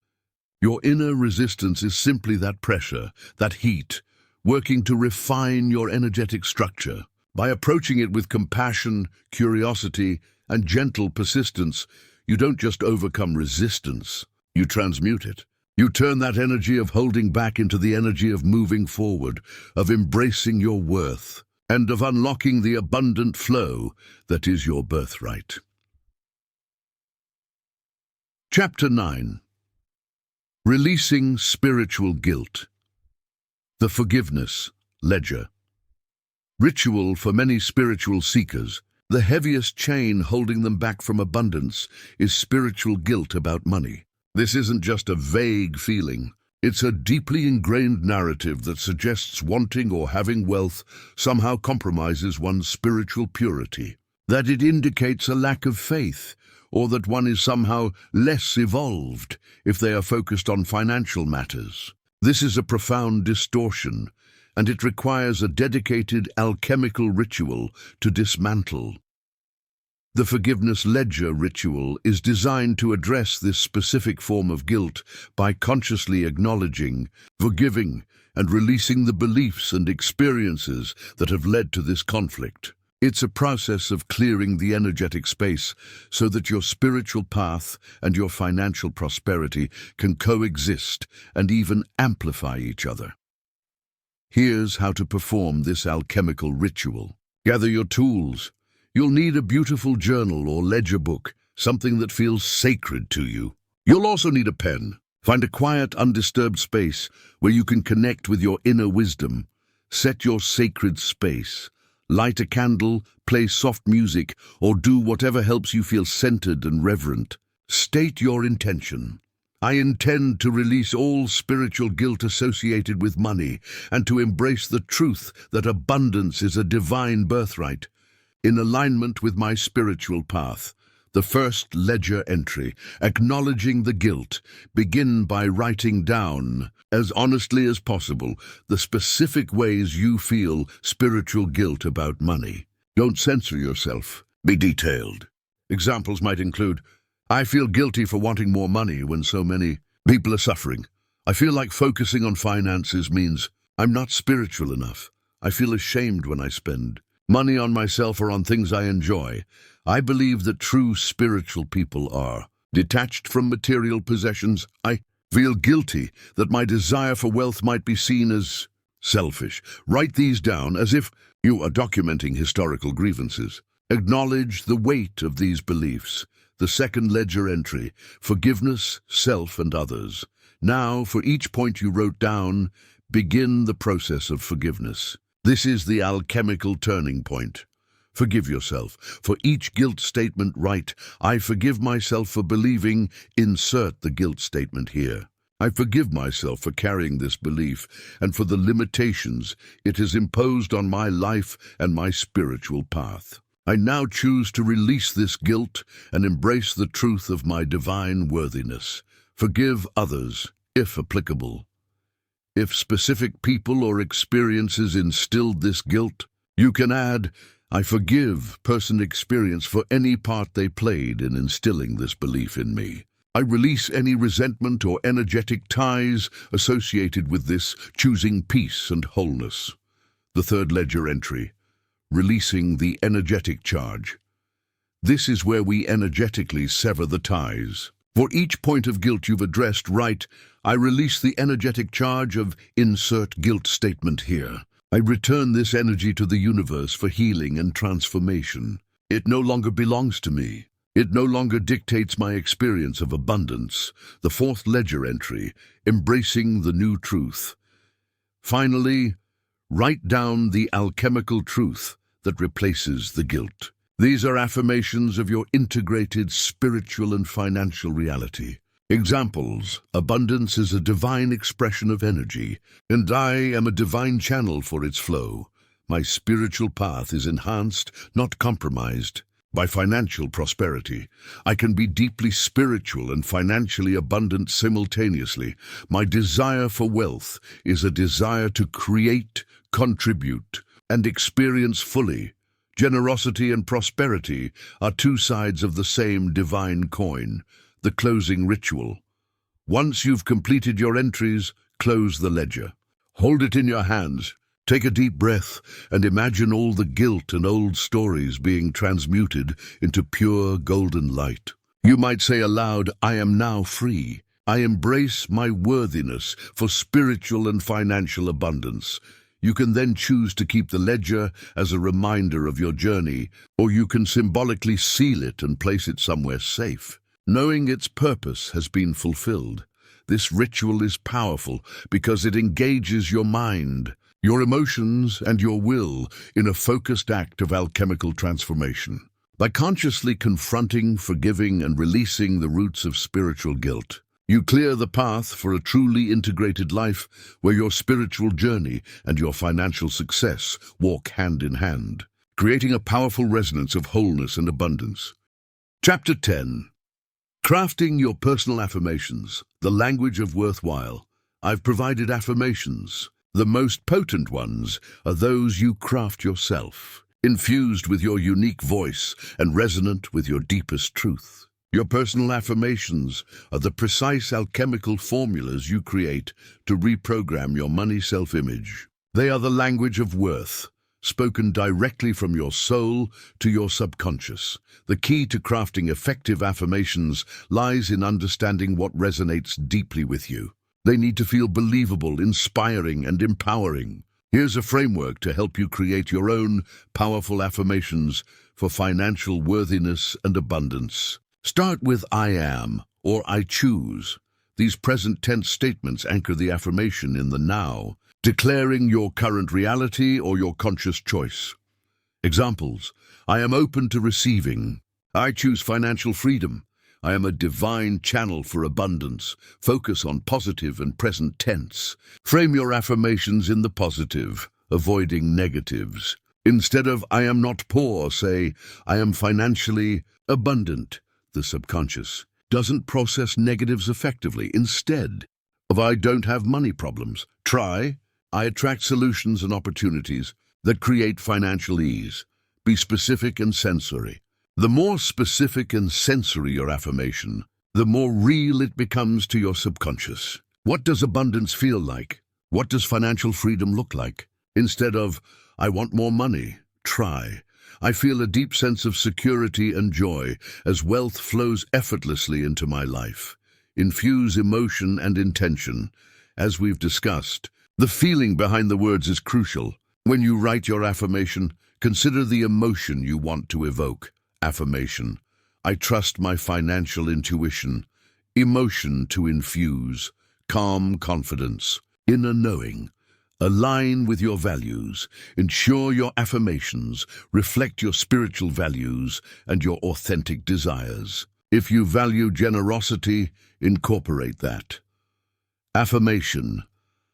Your inner resistance is simply that pressure, that heat, working to refine your energetic structure. By approaching it with compassion, curiosity, and gentle persistence, you don't just overcome resistance, you transmute it. You turn that energy of holding back into the energy of moving forward, of embracing your worth, and of unlocking the abundant flow that is your birthright. Chapter 9. Releasing Spiritual Guilt. The Forgiveness Ledger. Ritual for many spiritual seekers, the heaviest chain holding them back from abundance is spiritual guilt about money. This isn't just a vague feeling. It's a deeply ingrained narrative that suggests wanting or having wealth somehow compromises one's spiritual purity. that it indicates a lack of faith, or that one is somehow less evolved if they are focused on financial matters. This is a profound distortion, and it requires a dedicated alchemical ritual to dismantle. The forgiveness ledger ritual is designed to address this specific form of guilt by consciously acknowledging, forgiving, and releasing the beliefs and experiences that have led to this conflict. It's a process of clearing the energetic space so that your spiritual path and your financial prosperity can coexist and even amplify each other. Here's how to perform this alchemical ritual. Gather your tools. You'll need a beautiful journal or ledger book, something that feels sacred to you. You'll also need a pen. Find a quiet, undisturbed space where you can connect with your inner wisdom. Set your sacred space. Light a candle, play soft music, or do whatever helps you feel centered and reverent. State your intention. I intend to release all spiritual guilt associated with money and to embrace the truth that abundance is a divine birthright. In alignment with my spiritual path, the first ledger entry, acknowledging the guilt, begin by writing down, as honestly as possible, the specific ways you feel spiritual guilt about money. Don't censor yourself. Be detailed. Examples might include, I feel guilty for wanting more money when so many people are suffering. I feel like focusing on finances means I'm not spiritual enough. I feel ashamed when I spend money on myself or on things I enjoy. I believe that true spiritual people are detached from material possessions. I feel guilty that my desire for wealth might be seen as selfish. Write these down as if you are documenting historical grievances. Acknowledge the weight of these beliefs. The second ledger entry, forgiveness, self and others. Now, for each point you wrote down, begin the process of forgiveness. This is the alchemical turning point. Forgive yourself. For each guilt statement write, I forgive myself for believing, insert the guilt statement here. I forgive myself for carrying this belief and for the limitations it has imposed on my life and my spiritual path. I now choose to release this guilt and embrace the truth of my divine worthiness. Forgive others, if applicable. If specific people or experiences instilled this guilt, you can add, I forgive person experience for any part they played in instilling this belief in me. I release any resentment or energetic ties associated with this, choosing peace and wholeness. The third ledger entry, releasing the energetic charge. This is where we energetically sever the ties. For each point of guilt you've addressed, write, I release the energetic charge of insert guilt statement here. I return this energy to the universe for healing and transformation. It no longer belongs to me. It no longer dictates my experience of abundance. The fourth ledger entry, embracing the new truth. Finally, write down the alchemical truth that replaces the guilt. These are affirmations of your integrated spiritual and financial reality. Examples: abundance is a divine expression of energy, and I am a divine channel for its flow. My spiritual path is enhanced, not compromised, by financial prosperity. I can be deeply spiritual and financially abundant simultaneously. My desire for wealth is a desire to create, contribute, and experience fully. Generosity and prosperity are two sides of the same divine coin. The closing ritual. Once you've completed your entries, close the ledger. Hold it in your hands. Take a deep breath and imagine all the guilt and old stories being transmuted into pure golden light. You might say aloud, I am now free. I embrace my worthiness for spiritual and financial abundance. You can then choose to keep the ledger as a reminder of your journey, or you can symbolically seal it and place it somewhere safe. Knowing its purpose has been fulfilled, this ritual is powerful because it engages your mind, your emotions, and your will in a focused act of alchemical transformation. By consciously confronting, forgiving, and releasing the roots of spiritual guilt, you clear the path for a truly integrated life where your spiritual journey and your financial success walk hand in hand. creating a powerful resonance of wholeness and abundance. Chapter 10. Crafting your personal affirmations, the language of worthwhile. I've provided affirmations. The most potent ones are those you craft yourself, infused with your unique voice and resonant with your deepest truth. Your personal affirmations are the precise alchemical formulas you create to reprogram your money self-image. They are the language of worth, spoken directly from your soul to your subconscious. The key to crafting effective affirmations lies in understanding what resonates deeply with you. They need to feel believable, inspiring, and empowering. Here's a framework to help you create your own powerful affirmations for financial worthiness and abundance. Start with I am or I choose. These present tense statements anchor the affirmation in the now, declaring your current reality or your conscious choice. Examples: I am open to receiving. I choose financial freedom. I am a divine channel for abundance. Focus on positive and present tense. Frame your affirmations in the positive, avoiding negatives. Instead of I am not poor, say I am financially abundant. The subconscious doesn't process negatives effectively. Instead of I don't have money problems, try I attract solutions and opportunities that create financial ease. Be specific and sensory. The more specific and sensory your affirmation, the more real it becomes to your subconscious. What does abundance feel like? What does financial freedom look like? Instead of I want more money, try I feel a deep sense of security and joy as wealth flows effortlessly into my life. Infuse emotion and intention. As we've discussed, the feeling behind the words is crucial. When you write your affirmation, consider the emotion you want to evoke. Affirmation: I trust my financial intuition. Emotion to infuse: calm confidence, inner knowing. Align with your values. Ensure your affirmations reflect your spiritual values and your authentic desires. If you value generosity, incorporate that. Affirmation: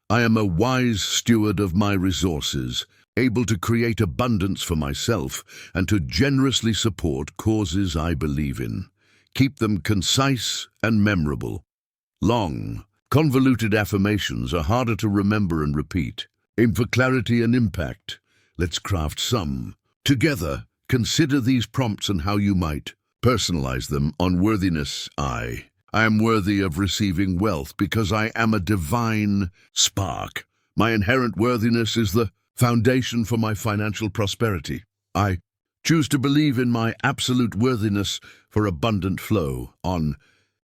I am a wise steward of my resources, able to create abundance for myself and to generously support causes I believe in. Keep them concise and memorable. Long, convoluted affirmations are harder to remember and repeat. Aim for clarity and impact. Let's craft some. Together, consider these prompts and how you might personalize them. On worthiness, I am worthy of receiving wealth because I am a divine spark. My inherent worthiness is the foundation for my financial prosperity. I choose to believe in my absolute worthiness for abundant flow. On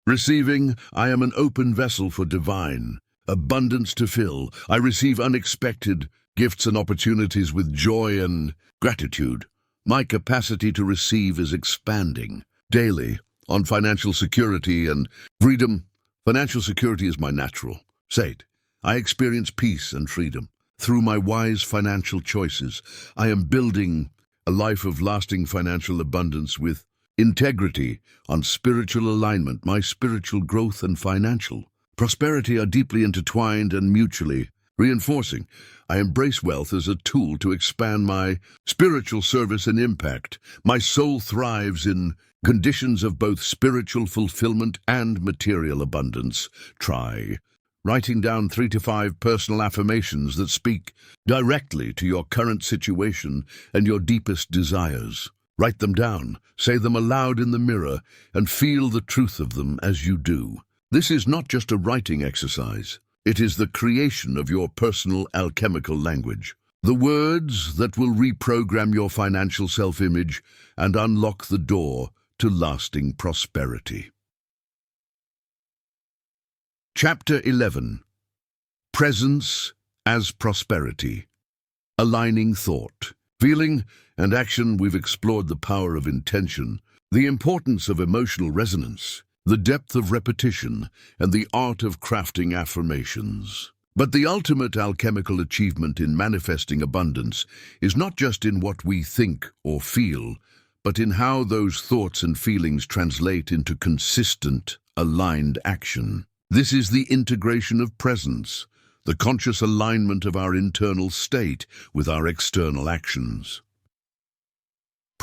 receiving, I am an open vessel for divine abundance to fill. I receive unexpected gifts and opportunities with joy and gratitude. My capacity to receive is expanding daily. On financial security and freedom, financial security is my natural state. I experience peace and freedom. Through my wise financial choices, I am building a life of lasting financial abundance with integrity. On spiritual alignment, my spiritual growth and financial prosperity are deeply intertwined and mutually reinforcing. I embrace wealth as a tool to expand my spiritual service and impact. My soul thrives in conditions of both spiritual fulfillment and material abundance. Try writing down 3 to 5 personal affirmations that speak directly to your current situation and your deepest desires. Write them down, say them aloud in the mirror, and feel the truth of them as you do. This is not just a writing exercise. It is the creation of your personal alchemical language. The words that will reprogram your financial self-image and unlock the door to lasting prosperity. Chapter 11. Presence as prosperity. Aligning thought, feeling, and action. We've explored the power of intention, the importance of emotional resonance, the depth of repetition, and the art of crafting affirmations. But the ultimate alchemical achievement in manifesting abundance is not just in what we think or feel, but in how those thoughts and feelings translate into consistent, aligned action. This is the integration of presence, the conscious alignment of our internal state with our external actions.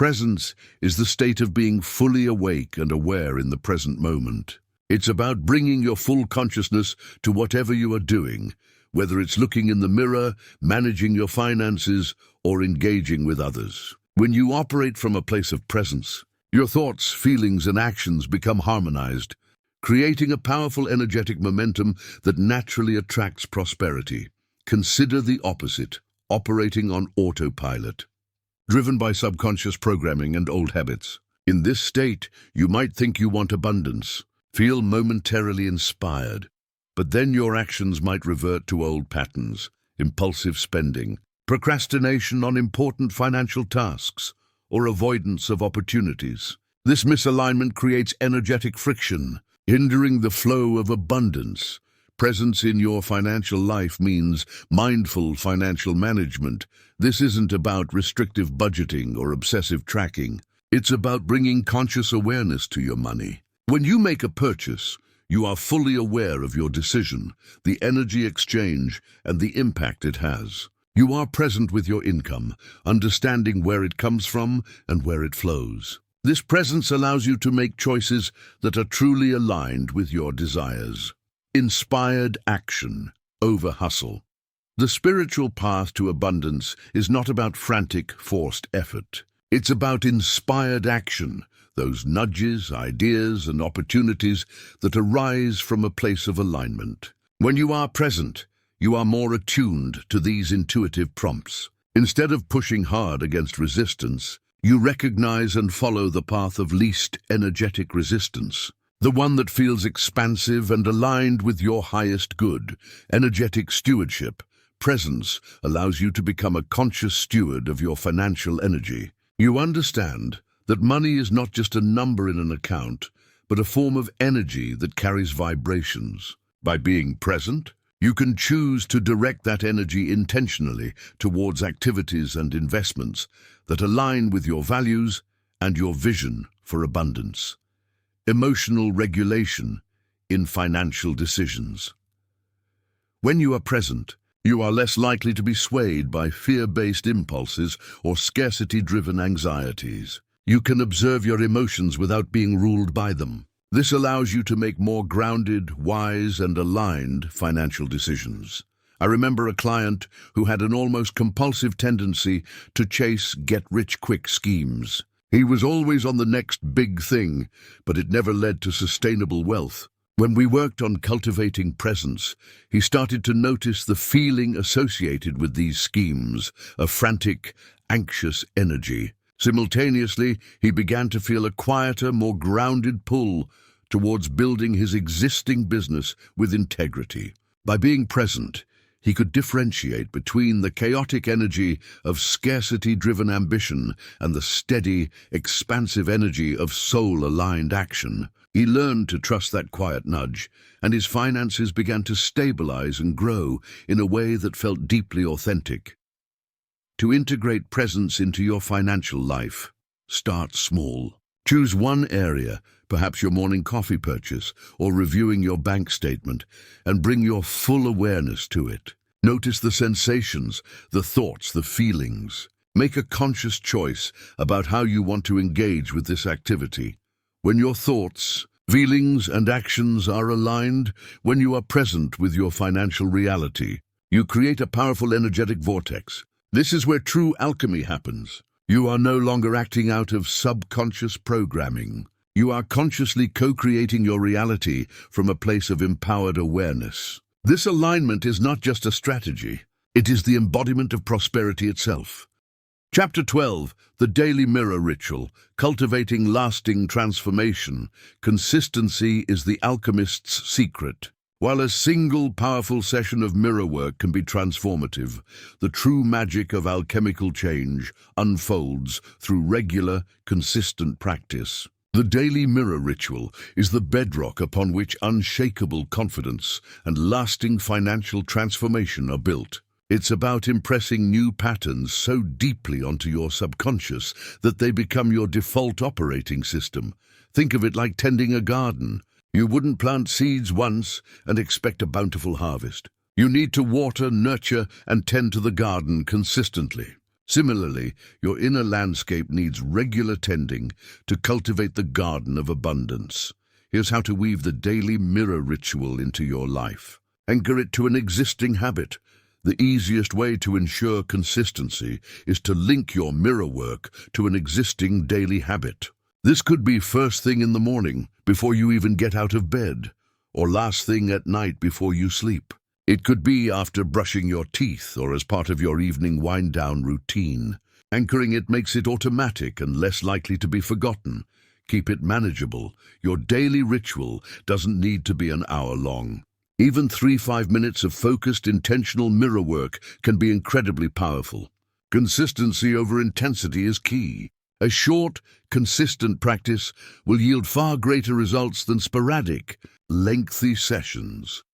Presence is the state of being fully awake and aware in the present moment. It's about bringing your full consciousness to whatever you are doing, whether it's looking in the mirror, managing your finances, or engaging with others. When you operate from a place of presence, your thoughts, feelings, and actions become harmonized, creating a powerful energetic momentum that naturally attracts prosperity. Consider the opposite, operating on autopilot, driven by subconscious programming and old habits. In this state, you might think you want abundance, feel momentarily inspired, but then your actions might revert to old patterns, impulsive spending, procrastination on important financial tasks, or avoidance of opportunities. This misalignment creates energetic friction, hindering the flow of abundance. Presence in your financial life means mindful financial management. This isn't about restrictive budgeting or obsessive tracking. It's about bringing conscious awareness to your money. When you make a purchase, you are fully aware of your decision, the energy exchange, and the impact it has. You are present with your income, understanding where it comes from and where it flows. This presence allows you to make choices that are truly aligned with your desires. Inspired action over hustle. The spiritual path to abundance is not about frantic, forced effort. It's about inspired action, those nudges, ideas, and opportunities that arise from a place of alignment. When you are present, you are more attuned to these intuitive prompts. Instead of pushing hard against resistance, you recognize and follow the path of least energetic resistance, the one that feels expansive and aligned with your highest good. Energetic stewardship. Presence allows you to become a conscious steward of your financial energy. You understand that money is not just a number in an account, but a form of energy that carries vibrations. By being present, you can choose to direct that energy intentionally towards activities and investments that align with your values and your vision for abundance. Emotional regulation in financial decisions. When you are present, you are less likely to be swayed by fear-based impulses or scarcity-driven anxieties. You can observe your emotions without being ruled by them. This allows you to make more grounded, wise, and aligned financial decisions. I remember a client who had an almost compulsive tendency to chase get-rich-quick schemes. He was always on the next big thing, but it never led to sustainable wealth. When we worked on cultivating presence, he started to notice the feeling associated with these schemes, a frantic, anxious energy. Simultaneously, he began to feel a quieter, more grounded pull towards building his existing business with integrity. By being present, he could differentiate between the chaotic energy of scarcity-driven ambition and the steady, expansive energy of soul-aligned action. He learned to trust that quiet nudge, and his finances began to stabilize and grow in a way that felt deeply authentic. To integrate presence into your financial life, start small. Choose one area, perhaps your morning coffee purchase or reviewing your bank statement, and bring your full awareness to it. Notice the sensations, the thoughts, the feelings. Make a conscious choice about how you want to engage with this activity. When your thoughts, feelings, and actions are aligned, when you are present with your financial reality, you create a powerful energetic vortex. This is where true alchemy happens. You are no longer acting out of subconscious programming. You are consciously co-creating your reality from a place of empowered awareness. This alignment is not just a strategy. It is the embodiment of prosperity itself. Chapter 12, The Daily Mirror Ritual, Cultivating Lasting Transformation. Consistency is the alchemist's secret. While a single powerful session of mirror work can be transformative, the true magic of alchemical change unfolds through regular, consistent practice. The daily mirror ritual is the bedrock upon which unshakable confidence and lasting financial transformation are built. It's about impressing new patterns so deeply onto your subconscious that they become your default operating system. Think of it like tending a garden. You wouldn't plant seeds once and expect a bountiful harvest. You need to water, nurture, and tend to the garden consistently. Similarly, your inner landscape needs regular tending to cultivate the garden of abundance. Here's how to weave the daily mirror ritual into your life. Anchor it to an existing habit. The easiest way to ensure consistency is to link your mirror work to an existing daily habit. This could be first thing in the morning, before you even get out of bed, or last thing at night before you sleep. It could be after brushing your teeth or as part of your evening wind-down routine. Anchoring it makes it automatic and less likely to be forgotten. Keep it manageable. Your daily ritual doesn't need to be an hour long. Even 3-5 minutes of focused, intentional mirror work can be incredibly powerful. Consistency over intensity is key. A short, consistent practice will yield far greater results than sporadic, lengthy sessions.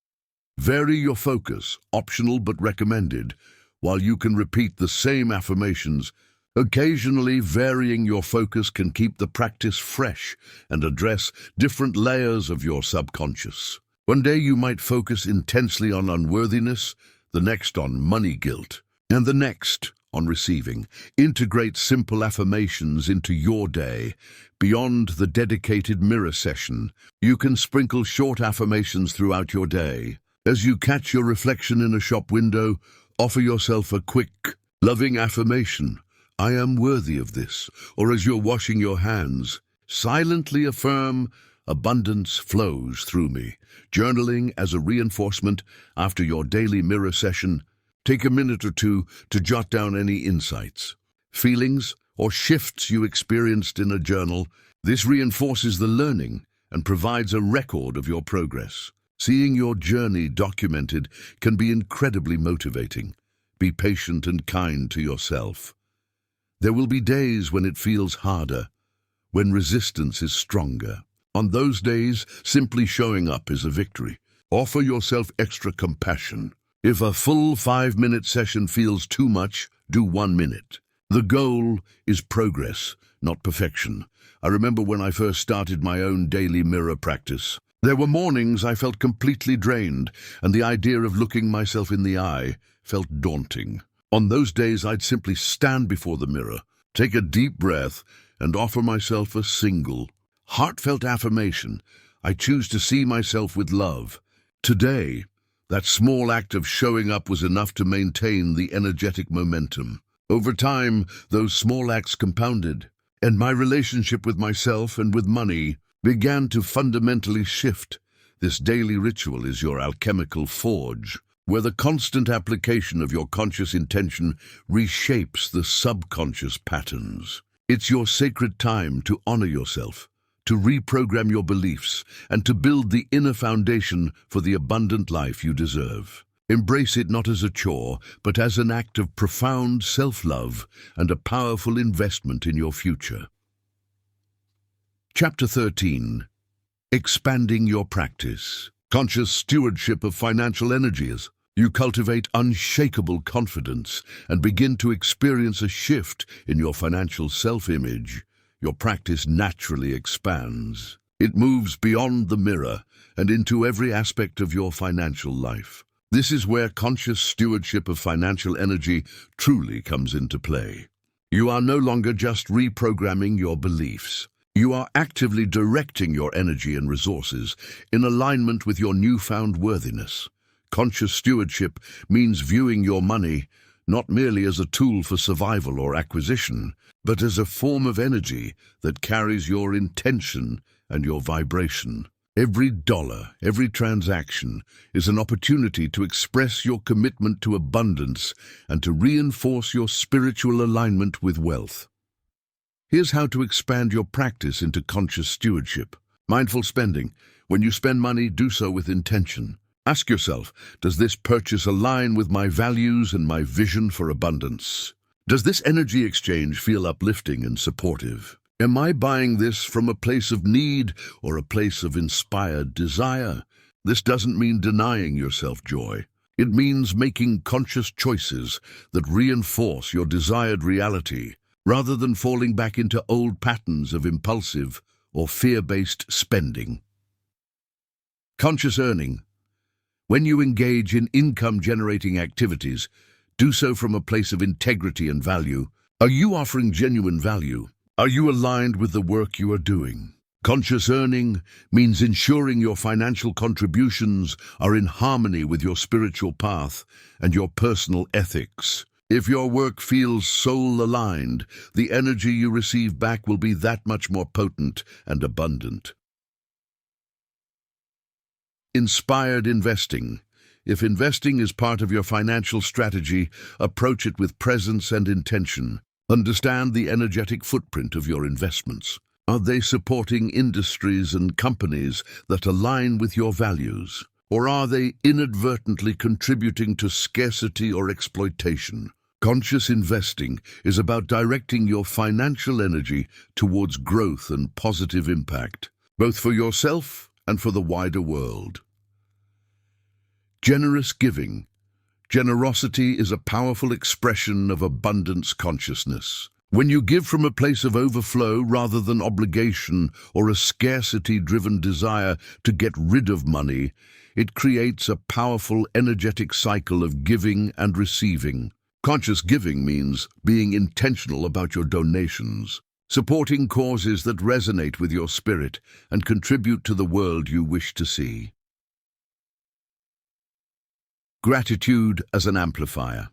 Vary your focus, optional but recommended, while you can repeat the same affirmations. Occasionally varying your focus can keep the practice fresh and address different layers of your subconscious. One day you might focus intensely on unworthiness, the next on money guilt, and the next on receiving. Integrate simple affirmations into your day. Beyond the dedicated mirror session, you can sprinkle short affirmations throughout your day. As you catch your reflection in a shop window, offer yourself a quick, loving affirmation. I am worthy of this. Or as you're washing your hands, silently affirm, abundance flows through me. Journaling as a reinforcement after your daily mirror session. Take a minute or two to jot down any insights, feelings, or shifts you experienced in a journal. This reinforces the learning and provides a record of your progress. Seeing your journey documented can be incredibly motivating. Be patient and kind to yourself. There will be days when it feels harder, when resistance is stronger. On those days, simply showing up is a victory. Offer yourself extra compassion. If a full 5-minute session feels too much, do 1 minute. The goal is progress, not perfection. I remember when I first started my own daily mirror practice. There were mornings I felt completely drained, and the idea of looking myself in the eye felt daunting. On those days, I'd simply stand before the mirror, take a deep breath, and offer myself a single, heartfelt affirmation. I choose to see myself with love. Today, that small act of showing up was enough to maintain the energetic momentum. Over time, those small acts compounded, and my relationship with myself and with money began to fundamentally shift. This daily ritual is your alchemical forge, where the constant application of your conscious intention reshapes the subconscious patterns. It's your sacred time to honor yourself, to reprogram your beliefs, and to build the inner foundation for the abundant life you deserve. Embrace it not as a chore, but as an act of profound self-love and a powerful investment in your future. Chapter 13. Expanding your practice. Conscious stewardship of financial energies. You cultivate unshakable confidence and begin to experience a shift in your financial self-image. Your practice naturally expands. It moves beyond the mirror and into every aspect of your financial life. This is where conscious stewardship of financial energy truly comes into play. You are no longer just reprogramming your beliefs. You are actively directing your energy and resources in alignment with your newfound worthiness. Conscious stewardship means viewing your money not merely as a tool for survival or acquisition, but as a form of energy that carries your intention and your vibration. Every dollar, every transaction is an opportunity to express your commitment to abundance and to reinforce your spiritual alignment with wealth. Here's how to expand your practice into conscious stewardship. Mindful spending. When you spend money, do so with intention. Ask yourself, does this purchase align with my values and my vision for abundance? Does this energy exchange feel uplifting and supportive? Am I buying this from a place of need or a place of inspired desire? This doesn't mean denying yourself joy. It means making conscious choices that reinforce your desired reality, rather than falling back into old patterns of impulsive or fear-based spending. Conscious earning. When you engage in income-generating activities, Do so from a place of integrity and value. Are you offering genuine value? Are you aligned with the work you are doing? Conscious earning means ensuring your financial contributions are in harmony with your spiritual path and your personal ethics. If your work feels soul-aligned, the energy you receive back will be that much more potent and abundant. Inspired investing. If investing is part of your financial strategy, approach it with presence and intention. Understand the energetic footprint of your investments. Are they supporting industries and companies that align with your values? Or are they inadvertently contributing to scarcity or exploitation? Conscious investing is about directing your financial energy towards growth and positive impact, both for yourself and for the wider world. Generous giving. Generosity is a powerful expression of abundance consciousness. When you give from a place of overflow rather than obligation or a scarcity-driven desire to get rid of money, it creates a powerful, energetic cycle of giving and receiving. Conscious giving means being intentional about your donations, supporting causes that resonate with your spirit and contribute to the world you wish to see. Gratitude as an amplifier.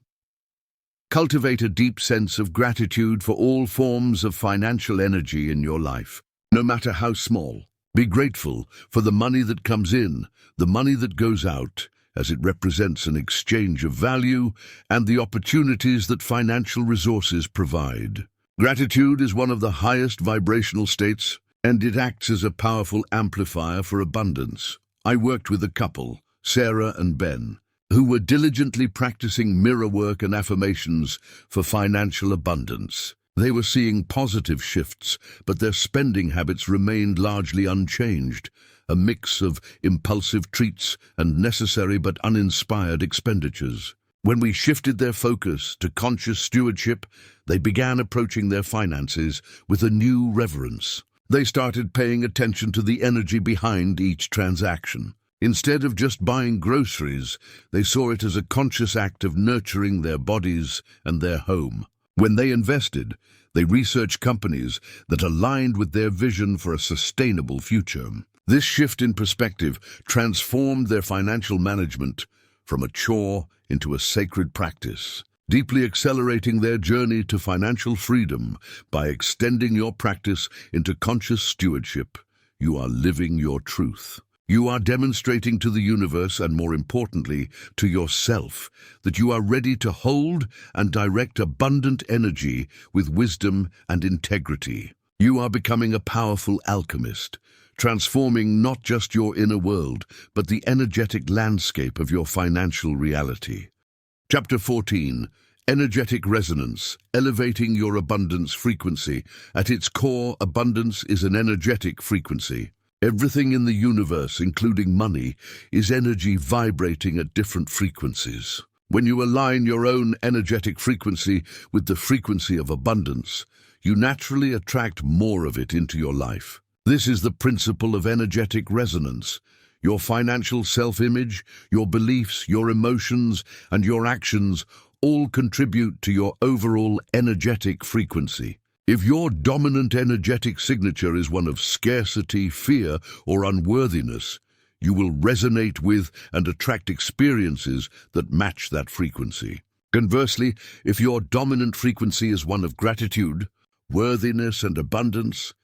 Cultivate a deep sense of gratitude for all forms of financial energy in your life, no matter how small. Be grateful for the money that comes in, the money that goes out, as it represents an exchange of value and the opportunities that financial resources provide. Gratitude is one of the highest vibrational states, and it acts as a powerful amplifier for abundance. I worked with a couple, Sarah and Ben, who were diligently practicing mirror work and affirmations for financial abundance. They were seeing positive shifts, but their spending habits remained largely unchanged, a mix of impulsive treats and necessary but uninspired expenditures. When we shifted their focus to conscious stewardship, they began approaching their finances with a new reverence. They started paying attention to the energy behind each transaction. Instead of just buying groceries, they saw it as a conscious act of nurturing their bodies and their home. When they invested, they researched companies that aligned with their vision for a sustainable future. This shift in perspective transformed their financial management from a chore into a sacred practice, deeply accelerating their journey to financial freedom. By extending your practice into conscious stewardship, you are living your truth. You are demonstrating to the universe, and more importantly, to yourself, that you are ready to hold and direct abundant energy with wisdom and integrity. You are becoming a powerful alchemist, transforming not just your inner world, but the energetic landscape of your financial reality. Chapter 14. Energetic resonance, elevating your abundance frequency. At its core, abundance is an energetic frequency. Everything in the universe, including money, is energy vibrating at different frequencies. When you align your own energetic frequency with the frequency of abundance, you naturally attract more of it into your life. This is the principle of energetic resonance. Your financial self-image, your beliefs, your emotions, and your actions all contribute to your overall energetic frequency. If your dominant energetic signature is one of scarcity, fear, or unworthiness, you will resonate with and attract experiences that match that frequency. Conversely, if your dominant frequency is one of gratitude, worthiness, and abundance,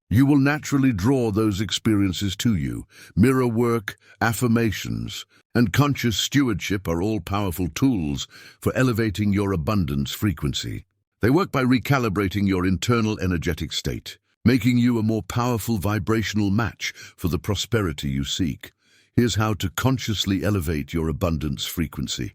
you will naturally draw those experiences to you. Mirror work, affirmations, and conscious stewardship are all powerful tools for elevating your abundance frequency. They work by recalibrating your internal energetic state, making you a more powerful vibrational match for the prosperity you seek. Here's how to consciously elevate your abundance frequency.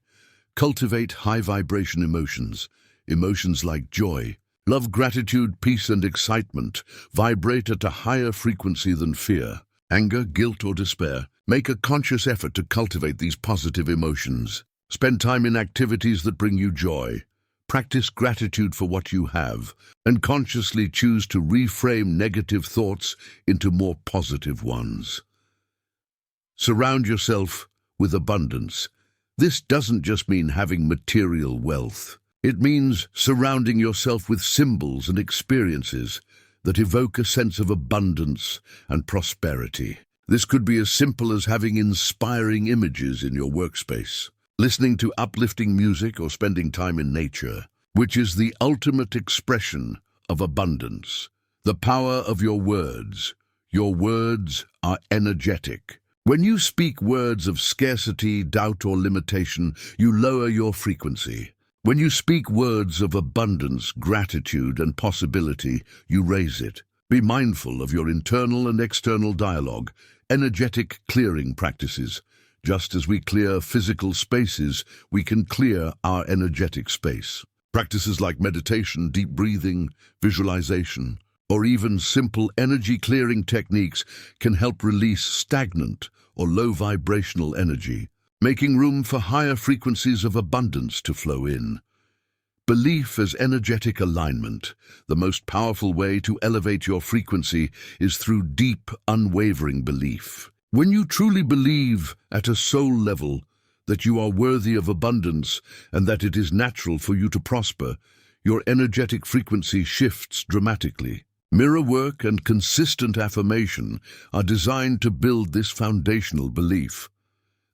Cultivate high vibration emotions. Emotions like joy, love, gratitude, peace, and excitement vibrate at a higher frequency than fear, anger, guilt, or despair. Make a conscious effort to cultivate these positive emotions. Spend time in activities that bring you joy. Practice gratitude for what you have, and consciously choose to reframe negative thoughts into more positive ones. Surround yourself with abundance. This doesn't just mean having material wealth. It means surrounding yourself with symbols and experiences that evoke a sense of abundance and prosperity. This could be as simple as having inspiring images in your workspace, listening to uplifting music, or spending time in nature, which is the ultimate expression of abundance. The power of your words. Your words are energetic. When you speak words of scarcity, doubt, or limitation, you lower your frequency. When you speak words of abundance, gratitude, and possibility, you raise it. Be mindful of your internal and external dialogue, energetic clearing practices. Just as we clear physical spaces, we can clear our energetic space. Practices like meditation, deep breathing, visualization, or even simple energy clearing techniques can help release stagnant or low vibrational energy, making room for higher frequencies of abundance to flow in. Belief as energetic alignment. The most powerful way to elevate your frequency is through deep, unwavering belief. When you truly believe at a soul level that you are worthy of abundance and that it is natural for you to prosper, your energetic frequency shifts dramatically. Mirror work and consistent affirmation are designed to build this foundational belief.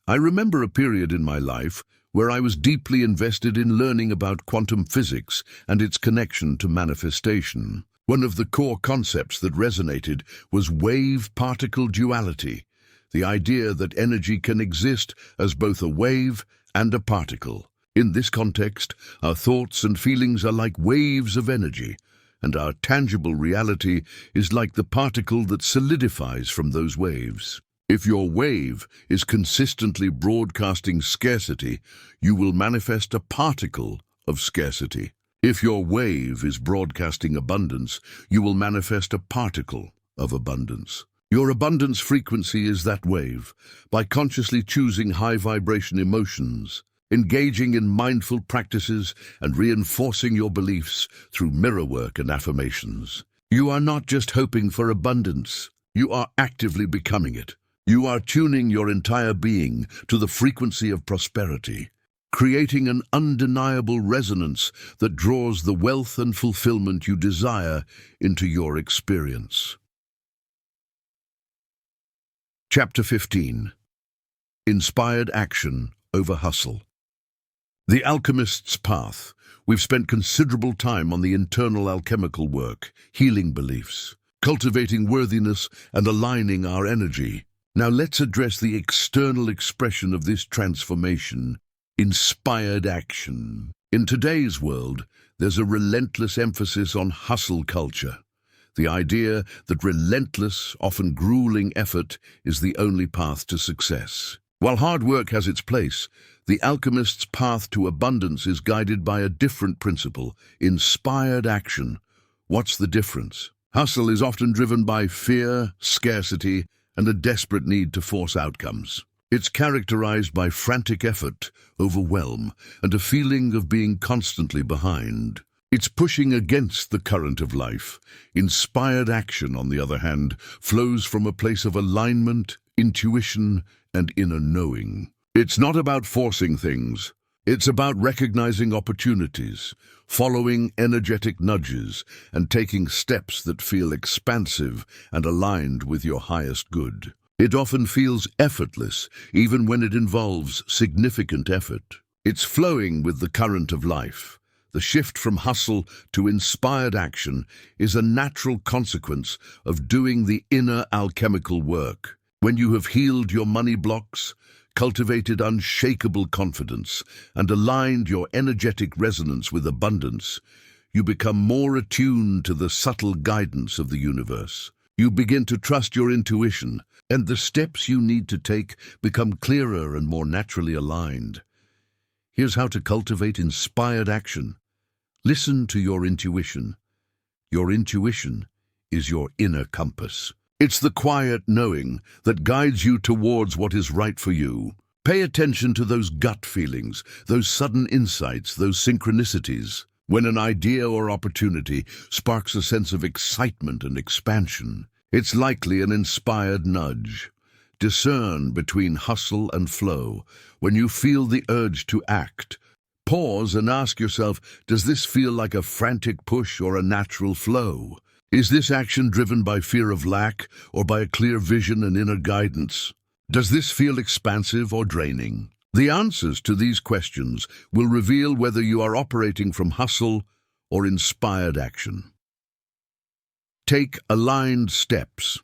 I remember a period in my life where I was deeply invested in learning about quantum physics and its connection to manifestation. One of the core concepts that resonated was wave-particle duality, the idea that energy can exist as both a wave and a particle. In this context, our thoughts and feelings are like waves of energy, and our tangible reality is like the particle that solidifies from those waves. If your wave is consistently broadcasting scarcity, you will manifest a particle of scarcity. If your wave is broadcasting abundance, you will manifest a particle of abundance. Your abundance frequency is that wave. By consciously choosing high vibration emotions, engaging in mindful practices, and reinforcing your beliefs through mirror work and affirmations, you are not just hoping for abundance, you are actively becoming it. You are tuning your entire being to the frequency of prosperity, creating an undeniable resonance that draws the wealth and fulfillment you desire into your experience. Chapter 15. Inspired Action Over Hustle. The Alchemist's Path. We've spent considerable time on the internal alchemical work, healing beliefs, cultivating worthiness, and aligning our energy. Now let's address the external expression of this transformation, inspired action. In today's world, there's a relentless emphasis on hustle culture. The idea that relentless, often grueling effort is the only path to success. While hard work has its place, the alchemist's path to abundance is guided by a different principle, inspired action. What's the difference? Hustle is often driven by fear, scarcity, and a desperate need to force outcomes. It's characterized by frantic effort, overwhelm, and a feeling of being constantly behind. It's pushing against the current of life. Inspired action, on the other hand, flows from a place of alignment, intuition, and inner knowing. It's not about forcing things. It's about recognizing opportunities, following energetic nudges, and taking steps that feel expansive and aligned with your highest good. It often feels effortless, even when it involves significant effort. It's flowing with the current of life. The shift from hustle to inspired action is a natural consequence of doing the inner alchemical work. When you have healed your money blocks, cultivated unshakable confidence, and aligned your energetic resonance with abundance, you become more attuned to the subtle guidance of the universe. You begin to trust your intuition, and the steps you need to take become clearer and more naturally aligned. Here's how to cultivate inspired action. Listen to your intuition. Your intuition is your inner compass. It's the quiet knowing that guides you towards what is right for you. Pay attention to those gut feelings, those sudden insights, those synchronicities. When an idea or opportunity sparks a sense of excitement and expansion, it's likely an inspired nudge. Discern between hustle and flow. When you feel the urge to act, pause and ask yourself, does this feel like a frantic push or a natural flow? Is this action driven by fear of lack or by a clear vision and inner guidance? Does this feel expansive or draining? The answers to these questions will reveal whether you are operating from hustle or inspired action. Take aligned steps.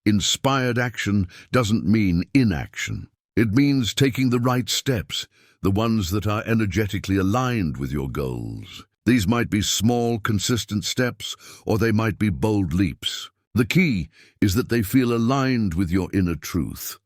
Inspired action doesn't mean inaction. It means taking the right steps, the ones that are energetically aligned with your goals. These might be small, consistent steps, or they might be bold leaps. The key is that they feel aligned with your inner truth.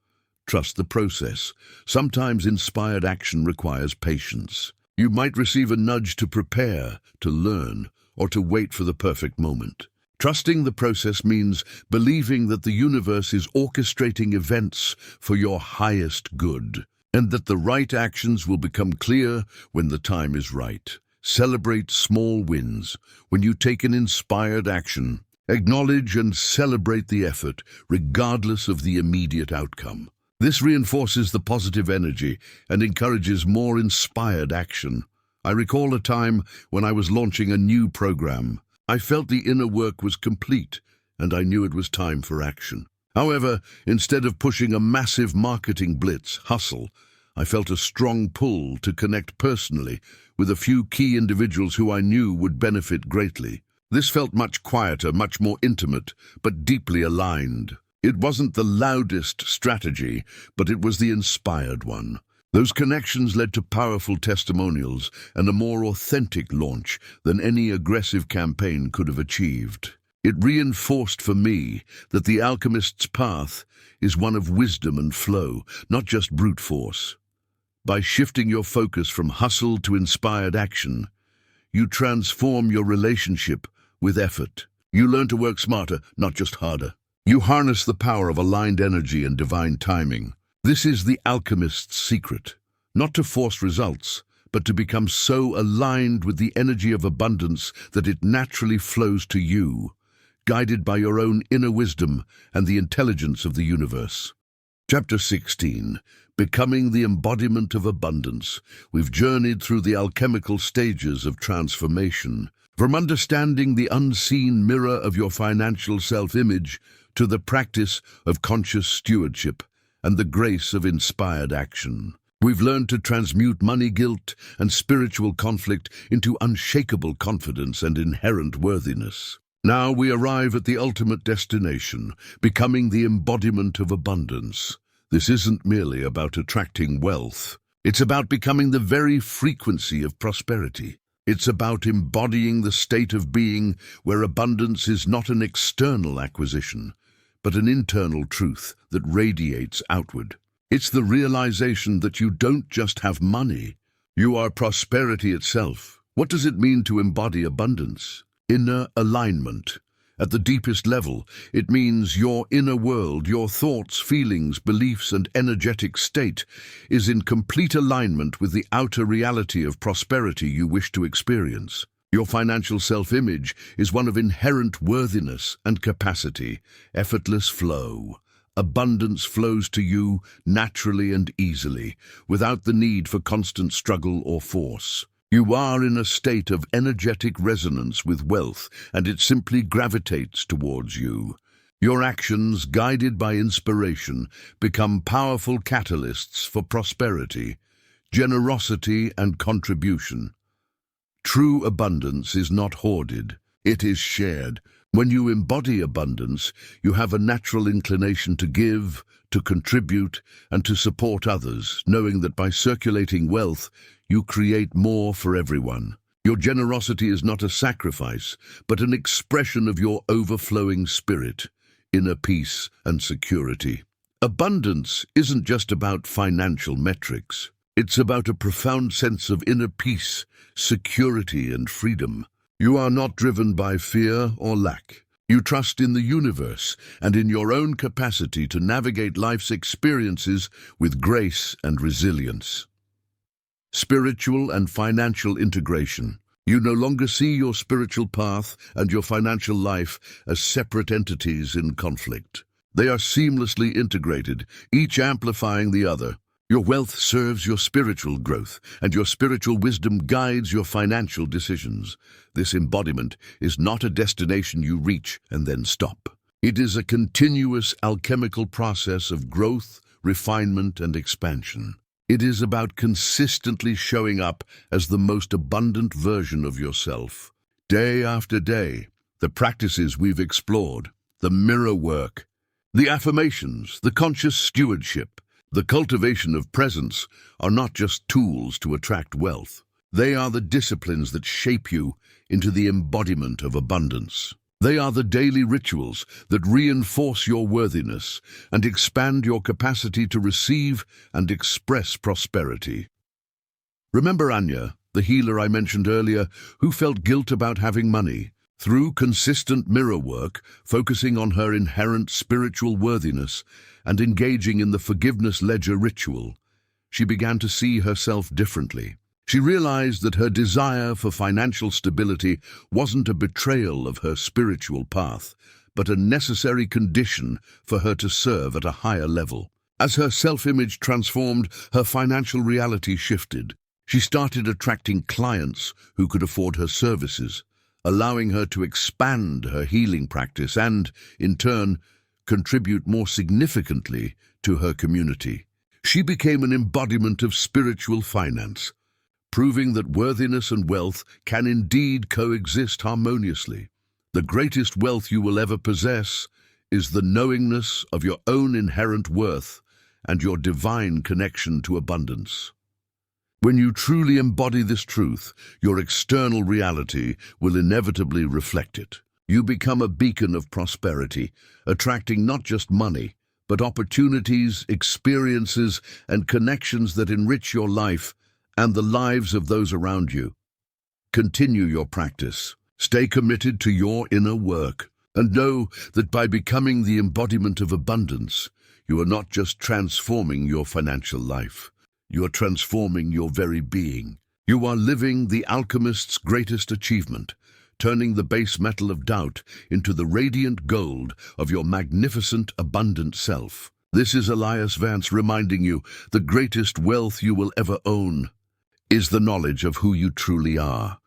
Trust the process. Sometimes inspired action requires patience. You might receive a nudge to prepare, to learn, or to wait for the perfect moment. Trusting the process means believing that the universe is orchestrating events for your highest good, and that the right actions will become clear when the time is right. Celebrate small wins. When you take an inspired action, acknowledge and celebrate the effort, regardless of the immediate outcome. This reinforces the positive energy and encourages more inspired action. I recall a time when I was launching a new program. I felt the inner work was complete, and I knew it was time for action. However, instead of pushing a massive marketing blitz, hustle, I felt a strong pull to connect personally with a few key individuals who I knew would benefit greatly. This felt much quieter, much more intimate, but deeply aligned. It wasn't the loudest strategy, but it was the inspired one. Those connections led to powerful testimonials and a more authentic launch than any aggressive campaign could have achieved. It reinforced for me that the alchemist's path is one of wisdom and flow, not just brute force. By shifting your focus from hustle to inspired action, you transform your relationship with effort. You learn to work smarter, not just harder. You harness the power of aligned energy and divine timing. This is the alchemist's secret, not to force results, but to become so aligned with the energy of abundance that it naturally flows to you, guided by your own inner wisdom and the intelligence of the universe. Chapter 16. Becoming the Embodiment of Abundance. We've journeyed through the alchemical stages of transformation, from understanding the unseen mirror of your financial self-image to the practice of conscious stewardship and the grace of inspired action. We've learned to transmute money guilt and spiritual conflict into unshakable confidence and inherent worthiness. Now we arrive at the ultimate destination, becoming the embodiment of abundance. This isn't merely about attracting wealth. It's about becoming the very frequency of prosperity. It's about embodying the state of being where abundance is not an external acquisition, but an internal truth that radiates outward. It's the realization that you don't just have money, you are prosperity itself. What does it mean to embody abundance? Inner alignment. At the deepest level, it means your inner world, your thoughts, feelings, beliefs, and energetic state is in complete alignment with the outer reality of prosperity you wish to experience. Your financial self-image is one of inherent worthiness and capacity, effortless flow. Abundance flows to you naturally and easily, without the need for constant struggle or force. You are in a state of energetic resonance with wealth, and it simply gravitates towards you. Your actions, guided by inspiration, become powerful catalysts for prosperity, generosity, and contribution. True abundance is not hoarded, it is shared. When you embody abundance, you have a natural inclination to give, to contribute, and to support others, knowing that by circulating wealth, you create more for everyone. Your generosity is not a sacrifice, but an expression of your overflowing spirit, inner peace, and security. Abundance isn't just about financial metrics. It's about a profound sense of inner peace, security, and freedom. You are not driven by fear or lack. You trust in the universe and in your own capacity to navigate life's experiences with grace and resilience. Spiritual and financial integration. You no longer see your spiritual path and your financial life as separate entities in conflict. They are seamlessly integrated, each amplifying the other. Your wealth serves your spiritual growth, and your spiritual wisdom guides your financial decisions. This embodiment is not a destination you reach and then stop. It is a continuous alchemical process of growth, refinement, and expansion. It is about consistently showing up as the most abundant version of yourself. Day after day, the practices we've explored, the mirror work, the affirmations, the conscious stewardship, the cultivation of presence are not just tools to attract wealth. They are the disciplines that shape you into the embodiment of abundance. They are the daily rituals that reinforce your worthiness and expand your capacity to receive and express prosperity. Remember Anya, the healer I mentioned earlier, who felt guilt about having money? Through consistent mirror work, focusing on her inherent spiritual worthiness and engaging in the forgiveness ledger ritual, she began to see herself differently. She realized that her desire for financial stability wasn't a betrayal of her spiritual path, but a necessary condition for her to serve at a higher level. As her self-image transformed, her financial reality shifted. She started attracting clients who could afford her services, allowing her to expand her healing practice and, in turn, contribute more significantly to her community. She became an embodiment of spiritual finance, proving that worthiness and wealth can indeed coexist harmoniously. The greatest wealth you will ever possess is the knowingness of your own inherent worth and your divine connection to abundance. When you truly embody this truth, your external reality will inevitably reflect it. You become a beacon of prosperity, attracting not just money, but opportunities, experiences, and connections that enrich your life and the lives of those around you. Continue your practice. Stay committed to your inner work, and know that by becoming the embodiment of abundance, you are not just transforming your financial life. You are transforming your very being. You are living the alchemist's greatest achievement, turning the base metal of doubt into the radiant gold of your magnificent, abundant self. This is Elias Vance reminding you the greatest wealth you will ever own is the knowledge of who you truly are.